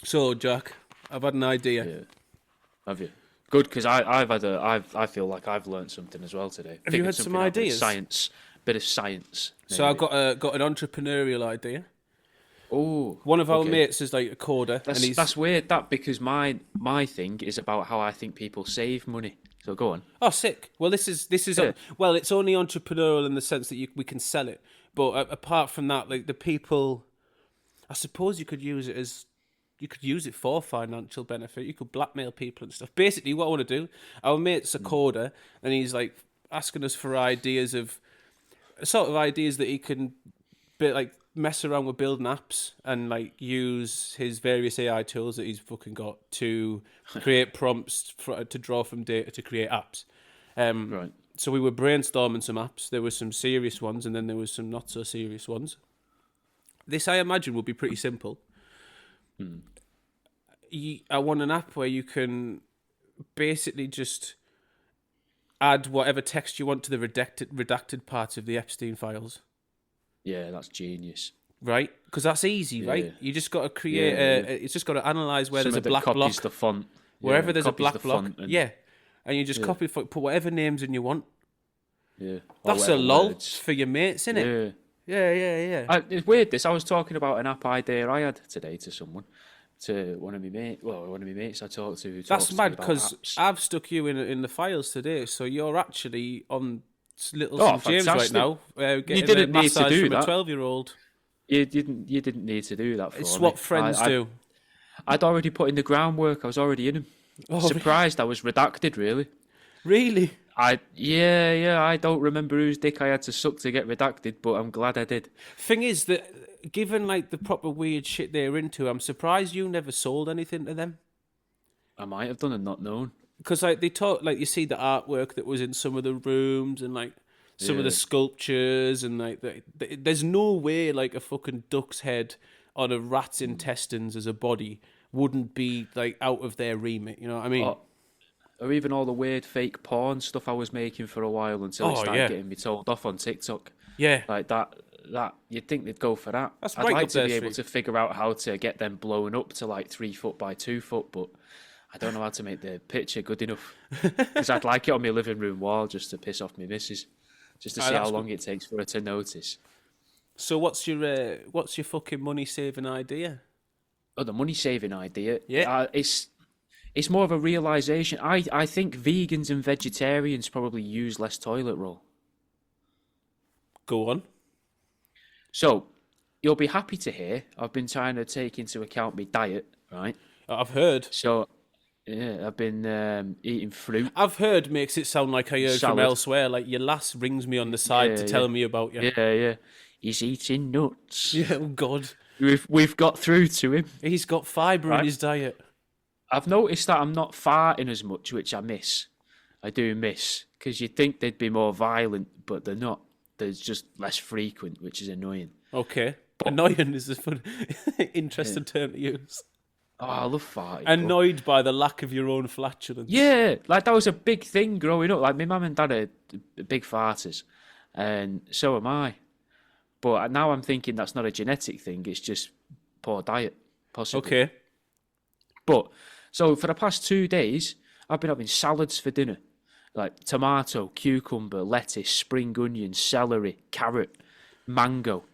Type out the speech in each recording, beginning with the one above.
So, Jack, I've had an idea. Yeah. Have you? Good, because I feel like I've learned something as well today. Have you Figured had some something out. ideas? Bit of science, So I've maybe. got an entrepreneurial idea. Oh, One of our okay. mates is like a coder, and That's weird. That because my thing is about how I think people save money. So go on. oh, sick. Well, this is Yeah. well, it's only entrepreneurial in the sense that we can sell it, but apart from that, like the people, I suppose you could use it for financial benefit. You could blackmail people and stuff. Basically, what I want to do, our mate's a coder, and he's like asking us for ideas of sort of ideas that he can like mess around with building apps and like use his various AI tools that he's fucking got to create prompts to draw from data to create apps. Right. So we were brainstorming some apps. There were some serious ones, and then there was some not so serious ones. This, I imagine, will be pretty simple. I want an app where you can basically just add whatever text you want to the redacted parts of the Epstein files, Yeah, that's genius. right? Because that's easy, Yeah. right? You just got to create it's just got to analyze where there's Something a that black copies block, the font. wherever Yeah, there's a copies the black block, font and yeah, and you just yeah, put whatever names in you want. yeah. Or That's a whatever lol words. for your mates, isn't it? Yeah. Yeah. It's weird. This I was talking about an app idea I had today to someone, to one of my mates. Well, one of my mates I talked to. Who That's talks to me mad about because apps. I've stuck you in the files today, so you're actually on little Oh, St James right fantastic! now, You getting a didn't need to massage do from a that. 12-year-old. You didn't need to do that It's for me. what friends do. I'd already put in the groundwork. I was already in them. Oh, Surprised I was redacted. Really. really? Yeah. I don't remember whose dick I had to suck to get redacted, but I'm glad I did. Thing is that given like the proper weird shit they're into, I'm surprised you never sold anything to them. I might have done and not known. Because like they talk, like you see the artwork that was in some of the rooms and like some of the Yeah. sculptures and like there's no way like a fucking duck's head on a rat's Hmm. intestines as a body wouldn't be like out of their remit. You know what I mean? Or even all the weird fake porn stuff I was making for a while until it Oh started yeah, getting me told off on TikTok. yeah. Like that you'd think they'd go for that. That's I'd right like up to their be able street. to figure out how to get them blown up to like 3 foot by 2 foot, but I don't know how to make the picture good enough. Because I'd like it on my living room wall just to piss off my missus, just to Aye, see how that's long it takes for her to notice. So what's your fucking money saving idea? Oh, the money saving idea. Yeah. It's more of a realization. I think vegans and vegetarians probably use less toilet roll. Go on. So you'll be happy to hear I've been trying to take into account my diet, right? I've heard. So yeah, I've been eating fruit, I've heard makes it sound like I heard from salad. elsewhere. Like your lass rings me on the side to tell Yeah. me about you. Yeah. He's eating nuts. Yeah, oh God. We've got through to him, He's got fibre in right? his diet. I've noticed that I'm not farting as much, which I miss. I do miss because you'd think they'd be more violent, but they're not. They're just less frequent, which is annoying. Okay. Annoying is a fun, interesting term to use. Oh, I love farting. Annoyed by the lack of your own flatulence. Yeah, like that was a big thing growing up. Like my mum and dad are big farters, and so am I. But now I'm thinking that's not a genetic thing. It's just poor diet, possibly. Okay. But so for the past 2 days, I've been having salads for dinner, like tomato, cucumber, lettuce, spring onion, celery, carrot, mango,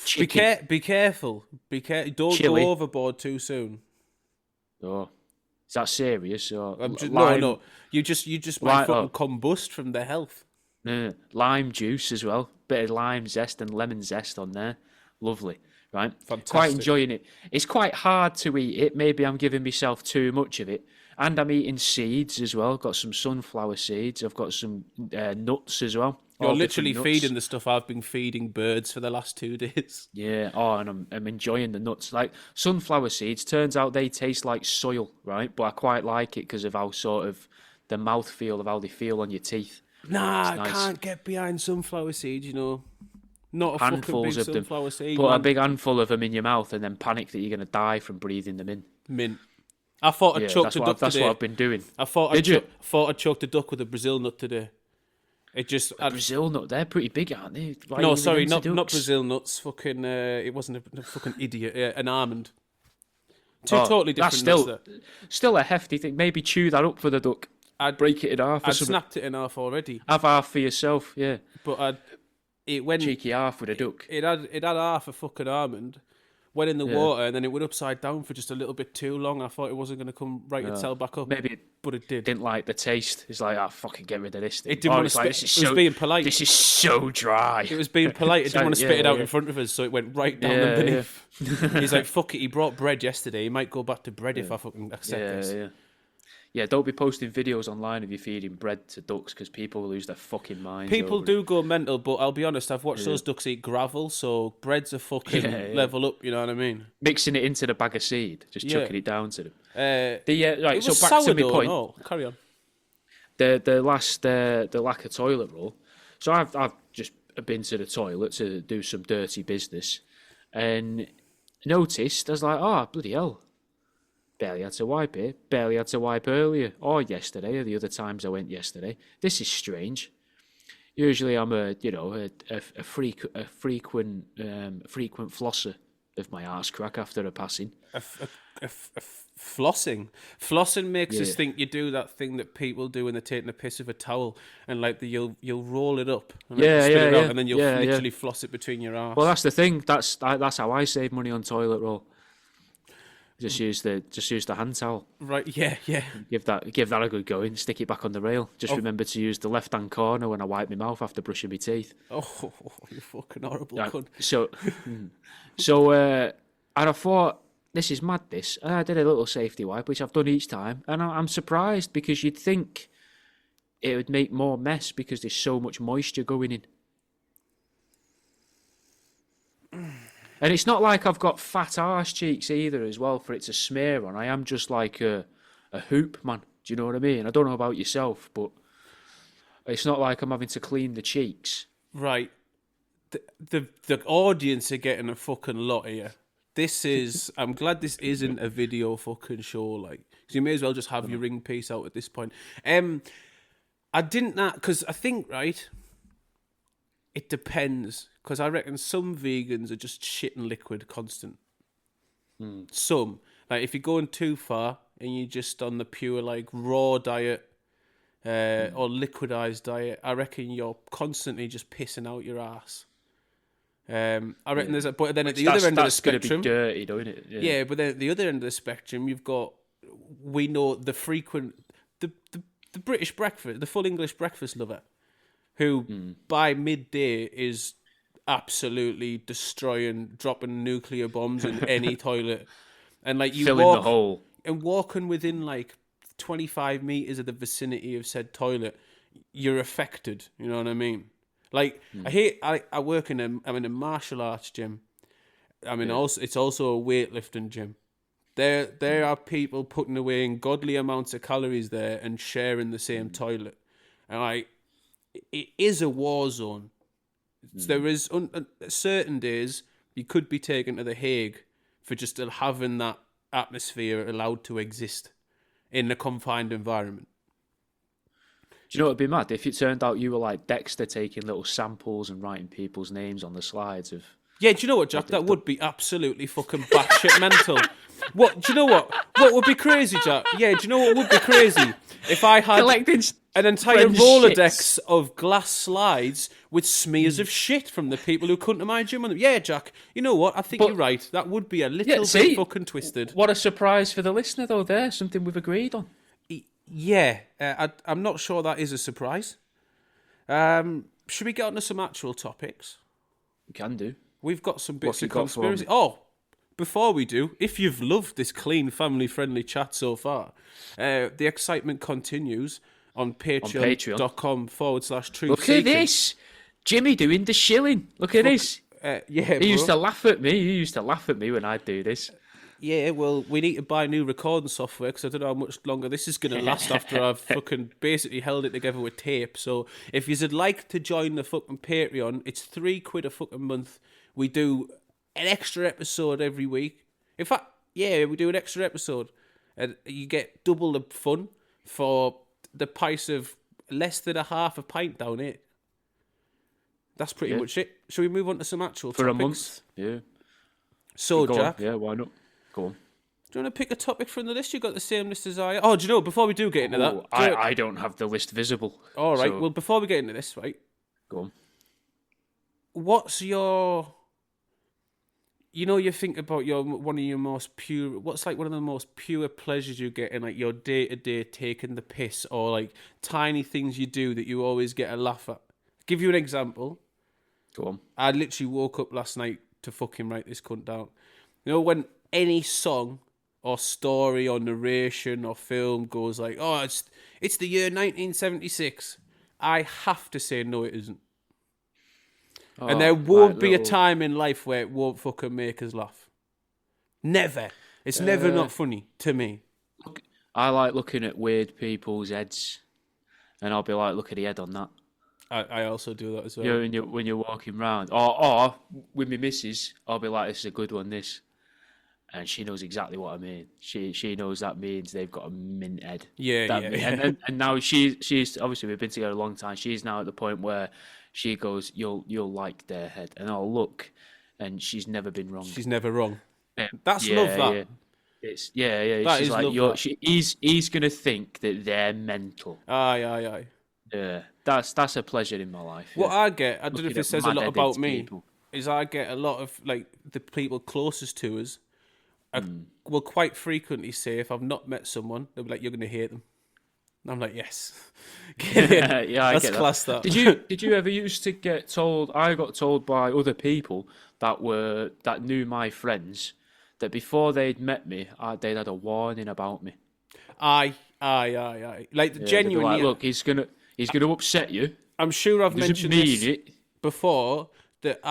chicken, Be careful. Don't chili. go overboard too soon. Oh, is that serious? Or No. You just might lime, fucking combust from their health. lime juice as well. Bit of lime zest and lemon zest on there. Lovely, right? Fantastic. Quite enjoying it. It's quite hard to eat it. Maybe I'm giving myself too much of it. And I'm eating seeds as well. Got some sunflower seeds. I've got some nuts as well. You're All literally different nuts. feeding the stuff I've been feeding birds for the last 2 days. Yeah. Oh, and I'm enjoying the nuts. Like sunflower seeds. Turns out they taste like soil, right? But I quite like it because of how sort of the mouthfeel of how they feel on your teeth. Nah, It's I nice. can't get behind sunflower seeds, you know. Not a Handfuls fucking of big them. sunflower seed, Put a man. big handful of them in your mouth and then panic that you're going to die from breathing them in. Mint. I thought I Yeah, choked a duck that's today. what I've been doing. I thought Did you? I choked a duck with a Brazil nut today. It just Brazil nut, they're pretty big, aren't they? Why are no, you sorry, into not ducks? Brazil nuts. Fucking, it wasn't a fucking idiot. An almond. Two totally different That's nuts there. still a hefty thing. Maybe chew that up for the duck. I'd Break it in half or I'd something. snapped it in half already, Have half for yourself, yeah. but it went. Cheeky half with a duck. It had half a fucking almond, went in the Yeah. water, and then it went upside down for just a little bit too long. I thought it wasn't going to come right itself back up. Maybe But it did. didn't like the taste. It's like, fucking get rid of this thing. It didn't want to it's spit. like, It was being polite. This is so dry. It was being polite. It didn't want to spit it out in front of us, so it went right down underneath. He's like, fuck it, he brought bread yesterday. He might go back to bread if I fucking accept this. Yeah, don't be posting videos online of you feeding bread to ducks because people will lose their fucking minds. People do go mental, but I'll be honest, I've watched those ducks eat gravel, so bread's a fucking level up, you know what I mean? Mixing it into the bag of seed, just chucking it down to them. Right, So was back to my sourdough, point. no, carry on. The lack of toilet roll. So I've just been to the toilet to do some dirty business, and noticed I was like, oh bloody hell, barely had to wipe it. Barely had to wipe earlier or yesterday or the other times I went yesterday. This is strange. Usually I'm a frequent flosser of my arse crack after a passing. Flossing makes us think you do that thing that people do when they're taking a piss with a towel, and like you'll roll it up and spit it out, and then you'll literally floss it between your arse. Well, that's the thing. That's how I save money on toilet roll. Just use the hand towel. Right? Yeah. Give that a good go and stick it back on the rail. Just remember to use the left hand corner when I wipe my mouth after brushing my teeth. Oh, you fucking horrible cunt. So and I thought, this is mad, this. And I did a little safety wipe, which I've done each time. And I'm surprised because you'd think it would make more mess because there's so much moisture going in. And it's not like I've got fat arse cheeks either as well for it to smear on. I am just like a hoop, man. Do you know what I mean? I don't know about yourself, but it's not like I'm having to clean the cheeks. Right. The audience are getting a fucking lot here. This is... I'm glad this isn't a video fucking show, like. So you may as well just have your ring piece out at this point. I didn't... Because I think, right, it depends. Because I reckon some vegans are just shitting liquid constant. Some. Like, if you're going too far and you're just on the pure, like, raw diet or liquidized diet, I reckon you're constantly just pissing out your ass. I reckon there's a... But then at the other end of the spectrum... That's going to be dirty, don't it? Yeah, but then at the other end of the spectrum, you've got... We know the frequent... The British breakfast, the full English breakfast lover, who by midday is absolutely destroying, dropping nuclear bombs in any toilet. And like you filling walk, the hole. And walking within like 25 metres of the vicinity of said toilet, you're affected. You know what I mean? Like, I work I'm in a martial arts gym. I mean, it's also a weightlifting gym. There are people putting away godly amounts of calories there and sharing the same toilet. And it is a war zone. There is certain days you could be taken to the Hague for just having that atmosphere allowed to exist in a confined environment. Do you know what would be mad? If it turned out you were like Dexter taking little samples and writing people's names on the slides of... Yeah, do you know what, Jack? That would be absolutely fucking batshit mental. What? Do you know what? What would be crazy, Jack? Yeah, do you know what would be crazy? If I had an entire Rolodex of glass slides with smears of shit from the people who come to my gym on them. Yeah, Jack, you know what? I think you're right. That would be a little bit fucking twisted. What a surprise for the listener, though, there. Something we've agreed on. Yeah, I'm not sure that is a surprise. Should we get on to some actual topics? We can do. We've got some bits of conspiracy. Oh, before we do, if you've loved this clean, family-friendly chat so far, the excitement continues on patreon.com/truth. Look at this. Jimmy doing the shilling. Look at this. He used to laugh at me. You used to laugh at me when I'd do this. Yeah, well, we need to buy new recording software because I don't know how much longer this is going to last after I've fucking basically held it together with tape. So if you'd like to join the fucking Patreon, it's £3 a fucking month. We do an extra episode every week. In fact, yeah, we do an extra episode. And you get double the fun for the price of less than a half a pint down here. That's pretty much it. Shall we move on to some actual topics? For a month, yeah. So, Jack. Yeah, why not? Go on. Do you want to pick a topic from the list? You got the same list as I. Oh, do you know? Before we do get into that, I don't have the list visible. all right. So, Well, before we get into this, right? go on. What's your? You think about one of your most pure. What's like one of the most pure pleasures you get in like your day to day taking the piss, or like tiny things you do that you always get a laugh at. Give you an example. Go on. I literally woke up last night to fucking write this cunt down. When any song or story or narration or film goes like, oh, it's the year 1976, I have to say no, it isn't. And there won't be a time in life where it won't fucking make us laugh. Never. It's never not funny to me. I like looking at weird people's heads, and I'll be like, look at the head on that. I also do that as well. When you're walking round, or with my missus, I'll be like, this is a good one, this. And she knows exactly what I mean. She knows that means they've got a mint head. Yeah. And now she's obviously we've been together a long time. She's now at the point where she goes, you'll like their head, and I'll look, and she's never been wrong. She's never wrong. That's love. That. Yeah. That she's is like, love. He's gonna think that they're mental. Aye. Yeah, that's a pleasure in my life. What yeah. I get, I don't know if it says a lot about me, people. is I get a lot of like the people closest to us will quite frequently say if I've not met someone, they'll be like, "You're going to hate them." And I'm like, "Yes, get in." Yeah, I That's get class. That. That. Did you ever used to get told? I got told by other people that knew my friends that before they'd met me, they'd had a warning about me. Aye. Like genuinely, like, look, he's gonna upset you. I'm sure I've mentioned this it. before. That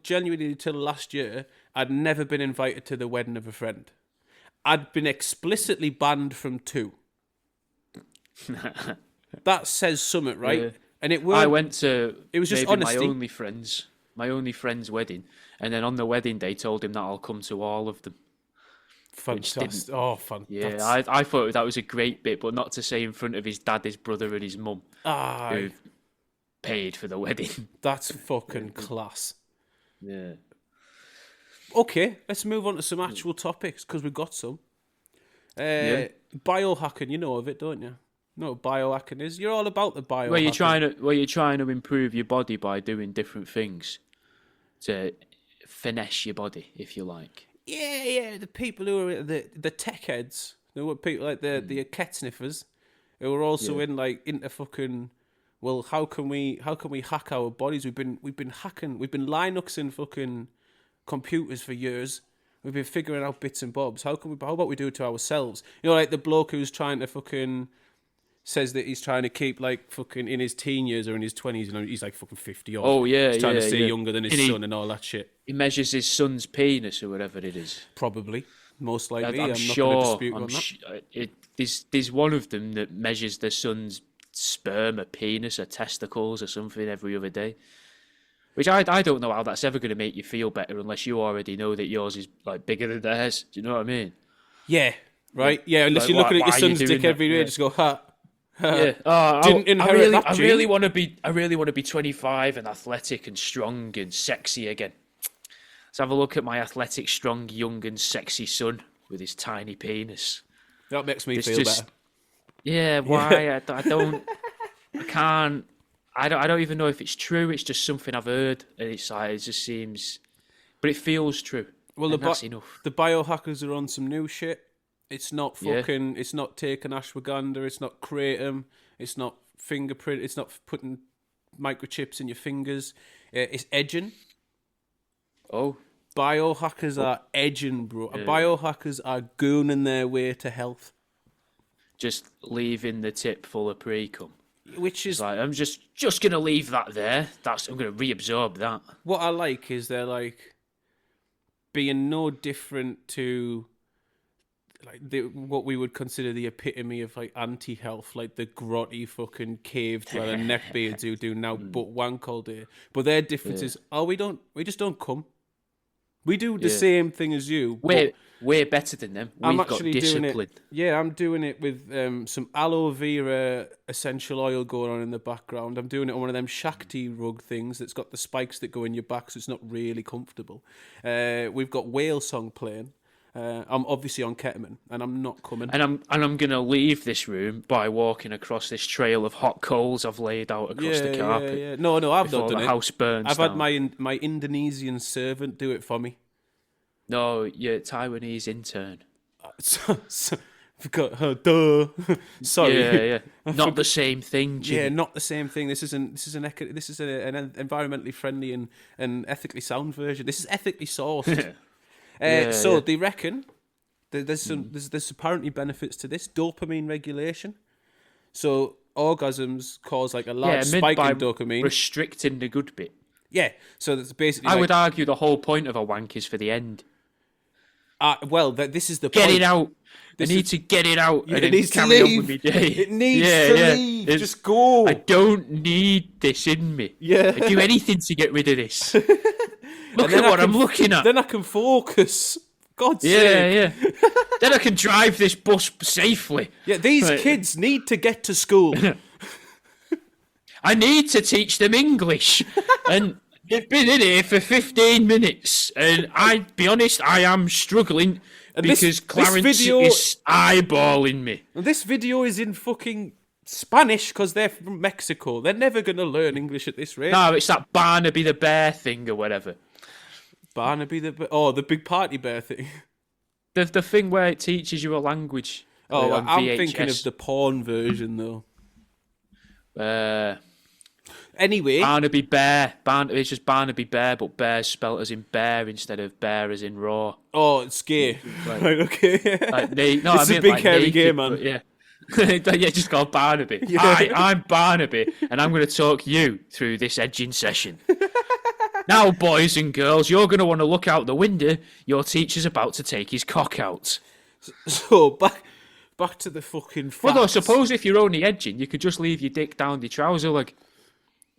genuinely until last year, I'd never been invited to the wedding of a friend. I'd been explicitly banned from 2. That says something, right? Yeah. And it was just honesty. My only friend's wedding, and then on the wedding day told him that I'll come to all of them. Fantastic. Oh, fun. Yeah, I thought that was a great bit, but not to say in front of his dad, his brother, and his mum, who paid for the wedding. That's fucking class. Yeah. Okay, let's move on to some actual topics, because we've got some. Biohacking, you know of it, don't you? No, biohacking is. You're all about the biohacking. Where you're trying to improve your body by doing different things to finesse your body, if you like. Yeah. The people who are the tech heads, people like the cat sniffers, who are also into fucking. Well, how can we hack our bodies? We've been Linuxing fucking computers for years. We've been figuring out bits and bobs. How about we do it to ourselves? Like the bloke who's trying to fucking says that he's trying to keep like fucking in his teen years or in his 20s, and he's like fucking 50 odd. Oh yeah, he's trying to stay yeah. younger than his son and all that shit. He measures his son's penis or whatever it is. Probably, most likely. I'm not sure. going to dispute on that. There's one of them that measures the son's sperm, or penis, or testicles, or something every other day. Which I don't know how that's ever going to make you feel better unless you already know that yours is like bigger than theirs. Do you know what I mean? Yeah. Right. Yeah. Unless you're looking at your son's dick every day, just go ha. Yeah. Didn't inherit that gene. I really want to be 25 and athletic and strong and sexy again. Let's have a look at my athletic, strong, young, and sexy son with his tiny penis. That makes me feel better. Yeah. Why? I don't. I can't. I don't even know if it's true. It's just something I've heard, and it just seems, but it feels true. Well, that's enough. The biohackers are on some new shit. It's not fucking. It's not taking ashwagandha. It's not kratom. It's not fingerprint. It's not putting microchips in your fingers. It's edging. Oh. Biohackers are edging, bro. Yeah. Biohackers are gooning their way to health. Just leaving the tip full of pre-cum. Which is like, I'm just gonna leave that there. I'm gonna reabsorb that. What I like is they're like being no different to like what we would consider the epitome of like anti-health, like the grotty fucking cave dweller neckbeards who do now but wank all day. But their difference is, we just don't come. We do the same thing as you. We're better than them. We've got discipline. I'm doing it with some aloe vera essential oil going on in the background. I'm doing it on one of them Shakti rug things that's got the spikes that go in your back, so it's not really comfortable. We've got Whale Song playing. I'm obviously on ketamine, and I'm not coming. And I'm gonna leave this room by walking across this trail of hot coals I've laid out across the carpet. Yeah. No, I've not before done the it. house burns I've down. had my Indonesian servant do it for me. No, your Taiwanese intern. So forgot her. Duh. Sorry. Yeah. Not the same thing, Jimmy. Yeah, not the same thing. This is an environmentally friendly and ethically sound version. This is ethically sourced. So they reckon there's apparently benefits to this dopamine regulation. So orgasms cause like a large spike in dopamine, restricting the good bit. Yeah, so that's basically. I would argue the whole point of a wank is for the end. This is the get point. It out. I need to get it out. Yeah, it needs to leave. It needs to leave. Just go. I don't need this in me. Yeah. I'd do anything to get rid of this. Look at what I'm looking at. Then I can focus. God's sake. Yeah. Then I can drive this bus safely. Yeah, these kids need to get to school. I need to teach them English. And they've been in here for 15 minutes. And I'll be honest, I am struggling because Clarence is eyeballing me. And this video is in fucking Spanish because they're from Mexico. They're never going to learn English at this rate. No, it's that Barnaby the Bear thing or whatever. Barnaby the big party bear thing. The thing where it teaches you a language. Oh, on I'm VHS. thinking of the porn version though. Anyway, Barnaby Bear. It's just Barnaby Bear, but bear spelt as in bear instead of bear as in raw. Oh, it's gay. Like, right, okay. It's a big hairy gay man. Yeah. Just called Barnaby. Yeah. Hi, I'm Barnaby, and I'm going to talk you through this edging session. Now, boys and girls, you're going to want to look out the window. Your teacher's about to take his cock out. So, back to the fucking facts. Well, no, suppose if you're only edging, you could just leave your dick down your trouser leg.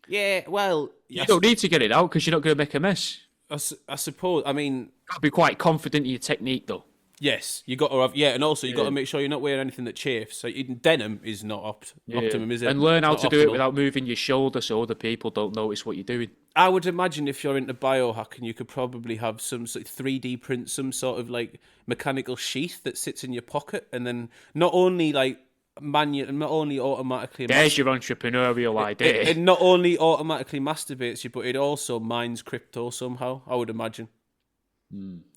Yeah, well... You don't need to get it out because you're not going to make a mess. I suppose, I mean... Got to be quite confident in your technique, though. Yes, you got to have... Yeah, and also you got to make sure you're not wearing anything that chafes. So denim is not optimum, is it? And learn how to do it without moving your shoulder so other people don't notice what you're doing. I would imagine if you're into biohacking, you could probably have some sort of 3D print, some sort of like mechanical sheath that sits in your pocket, and then not only automatically... There's your entrepreneurial idea. It not only automatically masturbates you, but it also mines crypto somehow, I would imagine.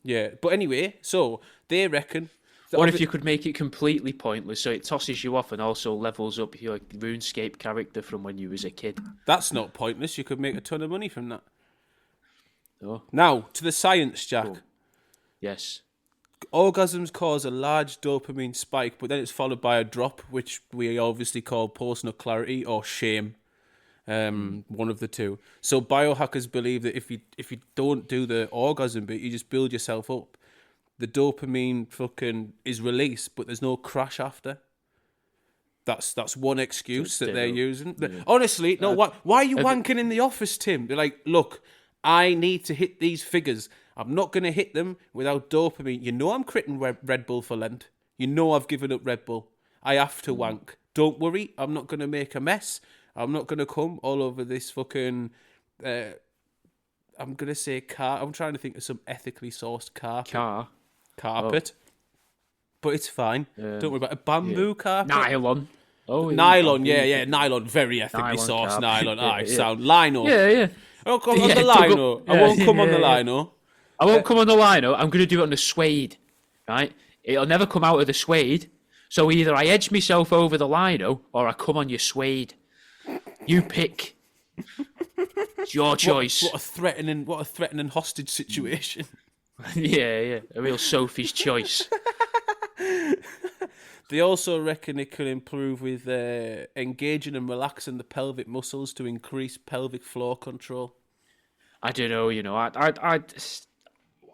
Yeah, but anyway, so they reckon... What if you could make it completely pointless so it tosses you off and also levels up your RuneScape character from when you was a kid? That's not pointless. You could make a ton of money from that. Oh. Now, to the science, Jack. Cool. Yes. Orgasms cause a large dopamine spike, but then it's followed by a drop, which we obviously call post-nut or shame. One of the two. So biohackers believe that if you don't do the orgasm bit, you just build yourself up. The dopamine fucking is released, but there's no crash after. That's one excuse that they're using. Yeah. Honestly, no. Why are you wanking in the office, Tim? They're like, look, I need to hit these figures. I'm not going to hit them without dopamine. You know I'm quitting Red Bull for Lent. You know I've given up Red Bull. I have to wank. Don't worry, I'm not going to make a mess. I'm not going to come all over this fucking... I'm going to say car. I'm trying to think of some ethically sourced carpet. But it's fine. Don't worry about it. A bamboo carpet. Nylon. Oh, nylon, nylon. Very ethically sourced nylon. Sound. Lino. Yeah. I won't come on the lino. I won't come on the lino. I won't come on the lino. I'm going to do it on the suede. Right? It'll never come out of the suede. So either I edge myself over the lino or I come on your suede. You pick. It's your choice. What a threatening hostage situation. Yeah. A real Sophie's choice. They also reckon it could improve with engaging and relaxing the pelvic muscles to increase pelvic floor control. I don't know,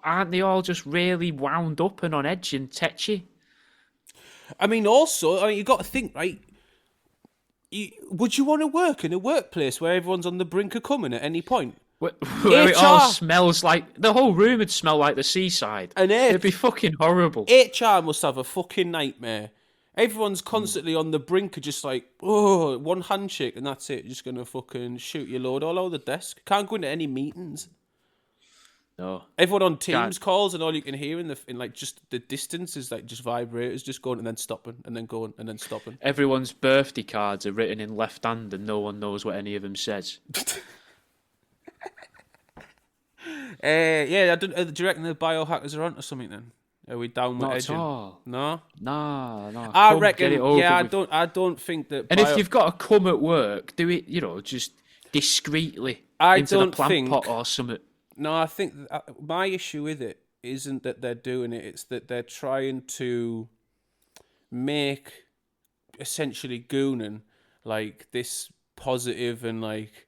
aren't they all just really wound up and on edge and tetchy? I mean, also, you got to think, right? Would you want to work in a workplace where everyone's on the brink of coming at any point? Where it all smells like... The whole room would smell like the seaside. It'd be fucking horrible. HR must have a fucking nightmare. Everyone's constantly on the brink of just like, oh, one handshake and that's it. Just going to fucking shoot your load all over the desk. Can't go into any meetings. No. Everyone on Teams calls, and all you can hear in like just the distance is like just vibrators just going and then stopping and then going and then stopping. Everyone's birthday cards are written in left hand, and no one knows what any of them says. Yeah, do you reckon the biohackers are onto something then? Are we down with Not edging? at all. No? Nah. I Come, reckon, get it over yeah, with. I don't think that And if you've got to come at work, do it, just discreetly into the plant pot or something. No, I think my issue with it isn't that they're doing it, it's that they're trying to make essentially gooning like this positive and like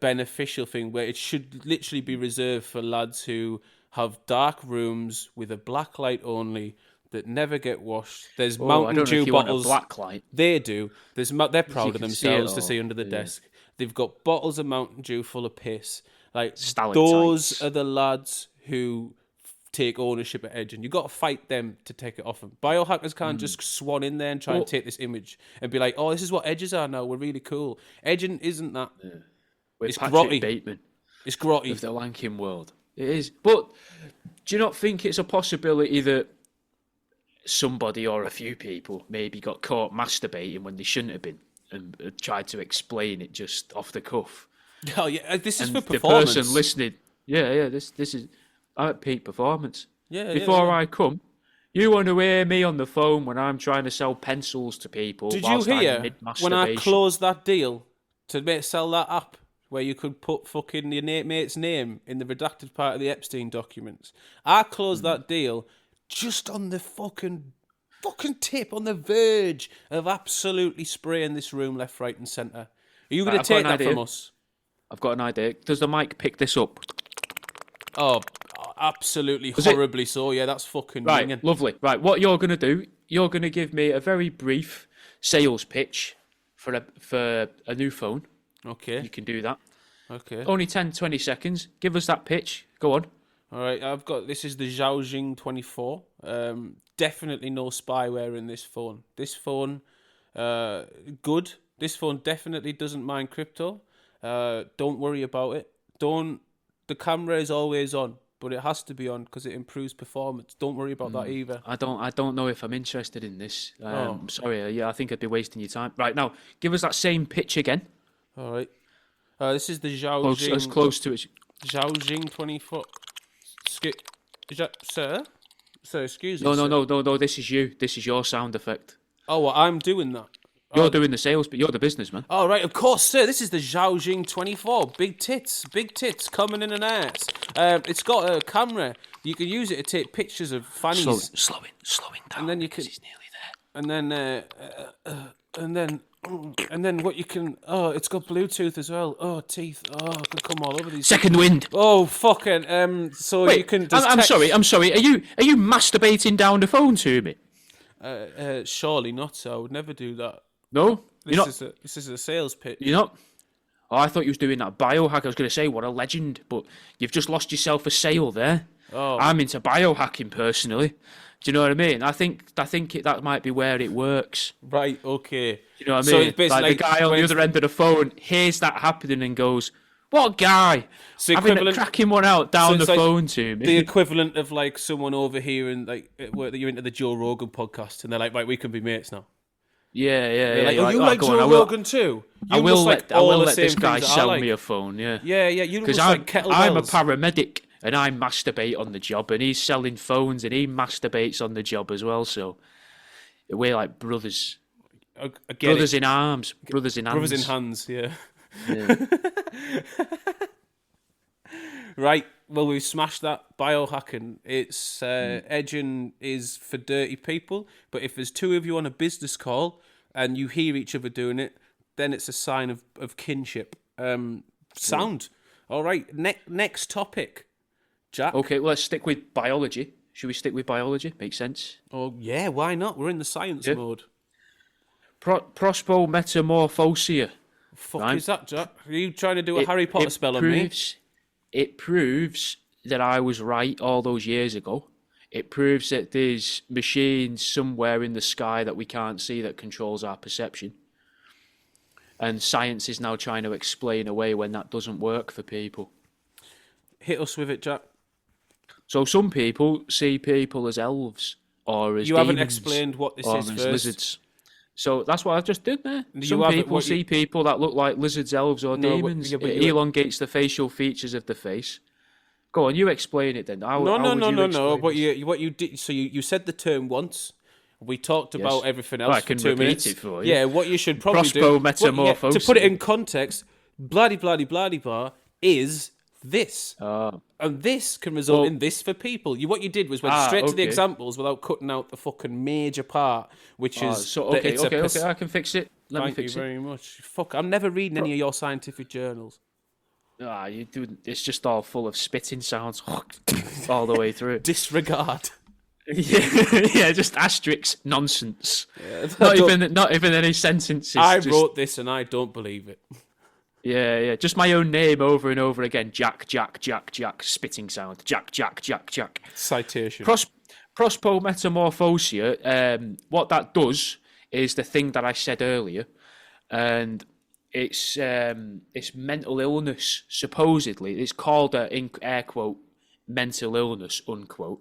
beneficial thing where it should literally be reserved for lads who have dark rooms with a black light only that never get washed. There's Mountain Dew bottles. Want a black light. They do. They're proud of themselves to see see under the desk. They've got bottles of Mountain Dew full of piss. Like Stalactites. Those are the lads who take ownership of edging. You've got to fight them to take it off them. Biohackers can't just swan in there and try and take this image and be like, oh, this is what edges are now. We're really cool. Edging isn't that. Yeah. It's Patrick grotty. Bateman It's grotty. of the wanking world. It is. But do you not think it's a possibility that somebody or a few people maybe got caught masturbating when they shouldn't have been and tried to explain it just off the cuff? Oh yeah, this is And for performance. the person listening, this is at peak performance. Yeah, Before I come, you want to hear me on the phone when I'm trying to sell pencils to people. Did you whilst I'm hear when I mid-masturbation. closed that deal to sell that app where you could put fucking your mate's name in the redacted part of the Epstein documents? I closed that deal just on the fucking tip, on the verge of absolutely spraying this room left, right, and centre. Are you going to take that from us? I've got an idea. Does the mic pick this up? Oh, absolutely horribly so. Yeah, that's fucking right. ringing. Lovely. Right, what you're going to do? You're going to give me a very brief sales pitch for a new phone. Okay. You can do that. Okay. Only 10, 20 seconds. Give us that pitch. Go on. All right, this is the Xiaojing 24. Definitely no spyware in this phone. This phone, good. This phone definitely doesn't mind crypto. Don't worry about it. The camera is always on, but it has to be on because it improves performance. Don't worry about that either. I don't know if I'm interested in this. Sorry, I think I'd be wasting your time. Right, now, give us that same pitch again. All right. This is the Xiaojing. As close to it. Xiaojing 24. Is that, sir? Sir, excuse me. No. This is you. This is your sound effect. Oh, well, I'm doing that. You're doing the sales, but you're the businessman. Oh, right, of course, sir. This is the Xiaojing 24. Big tits coming in and out. It's got a camera. You can use it to take pictures of fannies. Slowing down. And then you can. He's nearly there. And then what you can. Oh, it's got Bluetooth as well. Oh, teeth. Oh, I can come all over these. Second wind. Oh, fucking. So Wait, you can. I'm sorry. Are you masturbating down the phone to me? Surely not. So I would never do that. No, This is a sales pitch. You're not. Oh, I thought you was doing that biohack. I was going to say what a legend, but you've just lost yourself a sale there. Oh. I'm into biohacking personally. Do you know what I mean? I think that might be where it works. Right. Okay. Do you know what I So mean? it's basically like the guy on the other end of the phone hears that happening and goes, "What guy? Having cracking one out down the phone to me." The equivalent of like someone over here and like you're into the Joe Rogan podcast, and they're like, "Right, we can be mates now." Yeah. Like, oh, you like Joe Rogan too? I will let this guy sell me a phone. Yeah. Yeah. You because like kettlebells. I'm a paramedic and I masturbate on the job, and he's selling phones and he masturbates on the job as well. So we're like brothers. Brothers in arms. Brothers in hands. Brothers in hands. Yeah. Right. Well, we smashed that. Biohacking. It's edging is for dirty people. But if there's two of you on a business call and you hear each other doing it, then it's a sign of kinship. Sound. All right. Next topic, Jack. Okay. Well, let's stick with biology. Should we stick with biology? Makes sense. Oh yeah. Why not? We're in the science mode. Prospometamorphosia. Fuck is that, Jack? Are you trying to do a Harry Potter spell on me? It proves that I was right all those years ago. It proves that there's machines somewhere in the sky that we can't see that controls our perception. And science is now trying to explain away when that doesn't work for people. Hit us with it, Jack. So some people see people as elves or as You haven't demons explained what this or is as first. lizards. So that's what I just did there. You Some haven't- people what you- see people that look like lizards, elves, or No, but- demons. yeah, but It you- elongates the facial features of the face. Go on, you explain it then. How would you No. explain What this? you did? So you said the term once. We talked about everything else Well, I for can 2 repeat minutes. it for you. Yeah, what you should probably do. Prospometamorphosis. To put it in context, bloody bar is this. Oh. And this can result Well- in this for people. What you did was went straight to the okay. examples without cutting out the fucking major part, which is So that okay, it's a okay, I can fix it. Let me Thank you fix it. very much. Fuck, I'm never reading any of your scientific journals. You do. It's just all full of spitting sounds all the way through. Disregard. yeah, just asterisks nonsense. Yeah, Not even any sentences. I just, wrote this and I don't believe it. Yeah, just my own name over and over again. Jack, spitting sound. Jack. Citation. Prospometamorphosia. What that does is the thing that I said earlier, and it's mental illness. Supposedly, it's called in air quote mental illness unquote.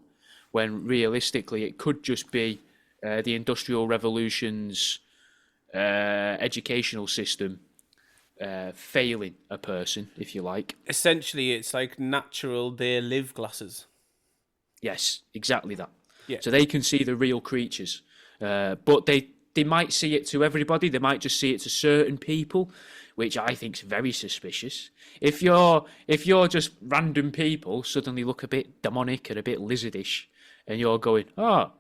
When realistically, it could just be the Industrial Revolution's educational system failing a person, if you like. Essentially, it's like natural they live glasses. Yes, exactly that. Yeah. So they can see the real creatures, but they might see it to everybody. They might just see it to certain people, which I think is very suspicious. If you're just random people suddenly look a bit demonic and a bit lizardish, and you're going, oh,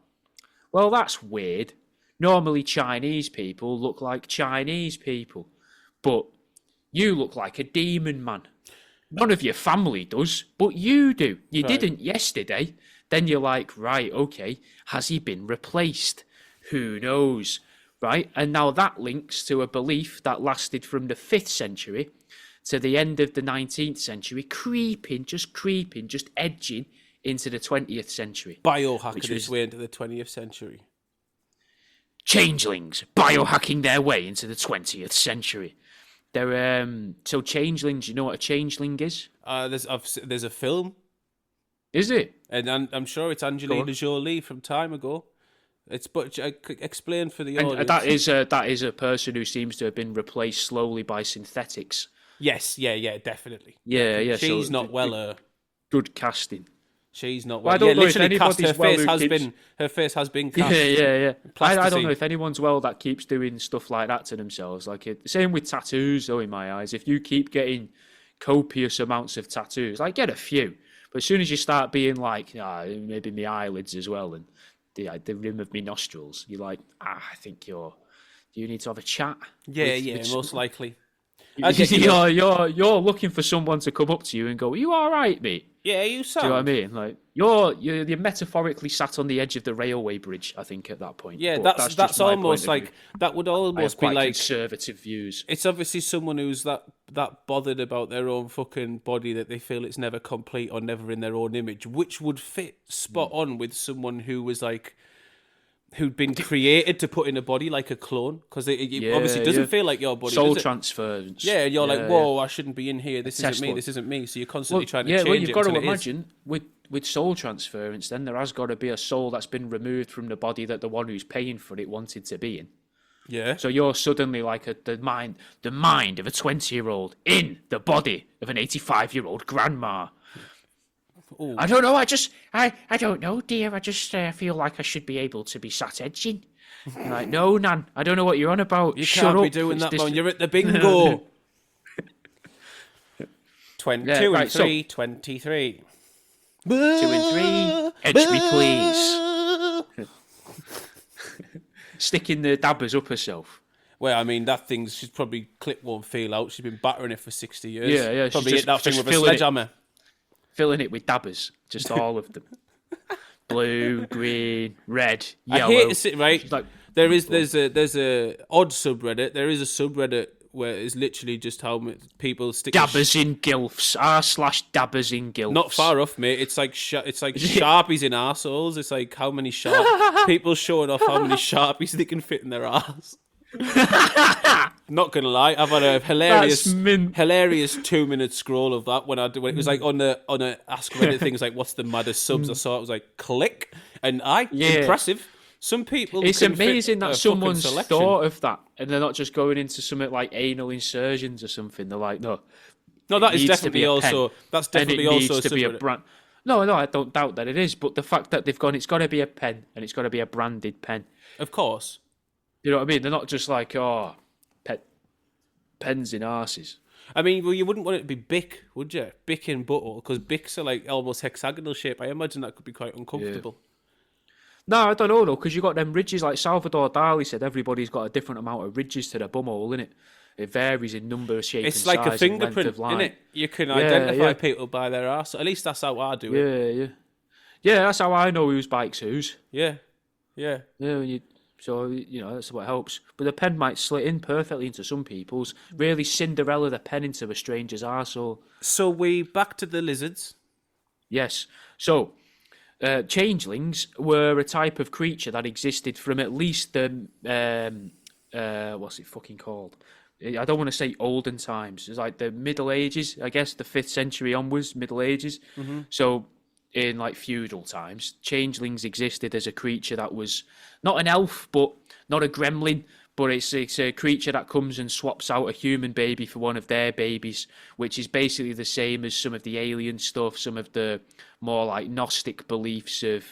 well, that's weird. Normally Chinese people look like Chinese people, but you look like a demon, man. None of your family does, but you do. You didn't yesterday. Then you're like, right, okay, has he been replaced? Who knows, right? And now that links to a belief that lasted from the 5th century to the end of the 19th century, creeping, just edging into the 20th century. Biohacking its way into the 20th century. Changelings biohacking their way into the 20th century. They're so changelings. You know what a changeling is? There's a film, Is it? and I'm sure it's Angelina Jolie from time ago. But explain for the audience. That is a person who seems to have been replaced slowly by synthetics. Yes, yeah, definitely. Yeah. She's so not well. Good casting. She's not Well, well. I don't know if literally cast. anybody's Her face has been cast. Yeah. I don't Plasticine. know if anyone's well that keeps doing stuff like that to themselves. Like same with tattoos, though. In my eyes, if you keep getting copious amounts of tattoos, like get a few, but as soon as you start being like, maybe my eyelids as well, and the rim of my nostrils, you're like, I think do you need to have a chat? Yeah, most likely. You're looking for someone to come up to you and go, "Are you all right, mate?" Yeah, you sound. Do you know what I mean? Like you're metaphorically sat on the edge of the railway bridge. I think at that point. Yeah, But that's just my almost point of like view. that would I have almost be quite like conservative views. it's obviously someone who's that bothered about their own fucking body that they feel it's never complete or never in their own image, which would fit spot on with someone who was like. Who'd been created to put in a body like a clone, because it obviously doesn't feel like your body. Soul does it? transference. Yeah, and you're like, whoa, I shouldn't be in here. This isn't me. Tesla. This isn't me. So you're constantly trying to change you've it got to until it is. imagine with soul transference, then there has got to be a soul that's been removed from the body that the one who's paying for it wanted to be in. Yeah. So you're suddenly like the mind of a 20-year-old in the body of an 85-year-old grandma. Ooh. I don't know. I don't know, dear. I just feel like I should be able to be sat edging. I'm like, no, Nan, I don't know what you're on about. You Shut can't up. be doing that, It's man. You're at the bingo. 22 Yeah, and right, 3, 23. 2 and 3. Edge me, please. Sticking the dabbers up herself. Well, I mean, that thing, she's probably clip won't feel out. She's been battering it for 60 years. Yeah. Probably she's hit that thing just with a sledgehammer. Filling it with dabbers. Just all of them. Blue, green, red, yellow. I hate to sit right. Like, There's a odd subreddit. There is a subreddit where it's literally just how people stick dabbers in gilfs. r/dabbers in gilfs. Not far off, mate. It's like sharpies in arseholes. It's like how many people showing off how many sharpies they can fit in their arse. Not gonna lie, I've had a That's mint. hilarious 2 minute scroll of that when it was like on a Ask Reddit things like what's the maddest subs I saw. It was like click and Yeah. impressive. Some people It's can fit amazing that a fucking someone's selection. thought of that and they're not just going into something like anal insertions or something. They're like, no, No, it that is needs to be definitely a pen, also that's and it definitely also needs a to be a subreddit. brand. No, I don't doubt that it is, but the fact that they've gone, it's got to be a pen, and it's got to be a branded pen. Of course. You know what I mean? They're not just like, oh, pens in arses. I mean, well, you wouldn't want it to be Bic, would you? Bic in butthole, because Bics are like almost hexagonal shape. I imagine that could be quite uncomfortable. No, I don't know though, because you got them ridges. Like Salvador Dali said, everybody's got a different amount of ridges to their bumhole, innit? It varies in number, shape, It's and like size a fingerprint, and length of line. innit? You can identify yeah. people by their arse. At least that's how I do it. Yeah. That's how I know whose bike's whose. Yeah. Yeah, so that's what helps. But the pen might slit in perfectly into some people's. Really Cinderella the pen into a stranger's arsehole. So we back to the lizards. Yes. So changelings were a type of creature that existed from at least the what's it fucking called? I don't want to say olden times. It's like the Middle Ages, I guess, the 5th century onwards, Middle Ages. Mm-hmm. So in like feudal times, changelings existed as a creature that was not an elf, but not a gremlin, but it's a creature that comes and swaps out a human baby for one of their babies, which is basically the same as some of the alien stuff, some of the more like Gnostic beliefs of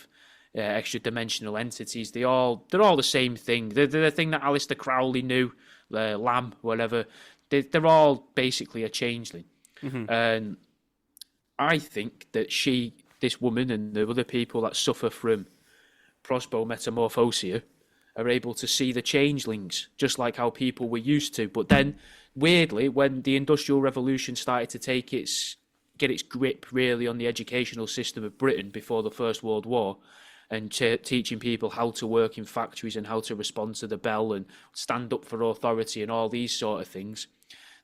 extra-dimensional entities. They're all the same thing. They're the thing that Aleister Crowley knew, Lamb, whatever. They're all basically a changeling. Mm-hmm. And I think that this woman and the other people that suffer from prosbometamorphosia are able to see the changelings, just like how people were used to. But then, weirdly, when the Industrial Revolution started to get its grip really on the educational system of Britain before the First World War, and teaching people how to work in factories and how to respond to the bell and stand up for authority and all these sort of things,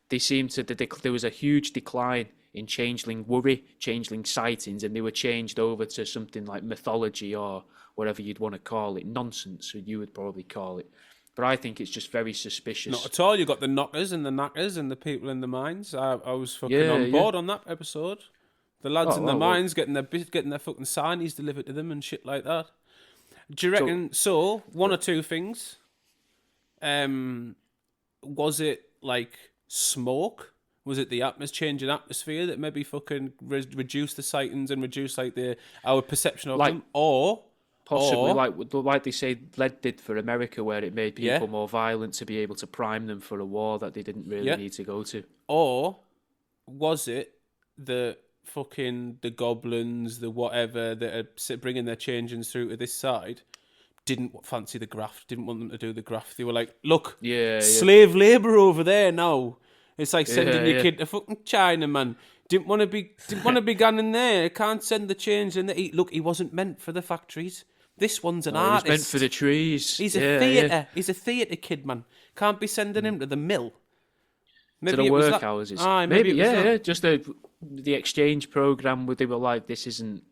there was a huge decline in changeling worry, changeling sightings, and they were changed over to something like mythology or whatever you'd want to call it, nonsense, or you would probably call it. But I think it's just very suspicious. Not at all. You got the knockers and the knackers and the people in the mines. I was fucking on board on that episode. The lads in the mines getting their fucking signies delivered to them and shit like that. Do you reckon? So one or two things. Was it like smoke? Was it the changing atmosphere that maybe fucking reduced the sightings and reduced like our perception of them, or possibly like they say lead did for America, where it made people more violent to be able to prime them for a war that they didn't really need to go to? Or was it the goblins, the whatever that are bringing their changelings through to this side? Didn't fancy the graft, didn't want them to do the graft. They were like, look, slave labour over there now. It's like sending your kid to fucking China, man. Didn't want to be gone in there. Can't send the changeling that look, he wasn't meant for the factories. This one's an artist. He was meant for the trees. He's a theatre. Yeah. He's a theatre kid, man. Can't be sending him to the mill. Maybe to the workhouses. Maybe just the exchange program where they were like, this isn't.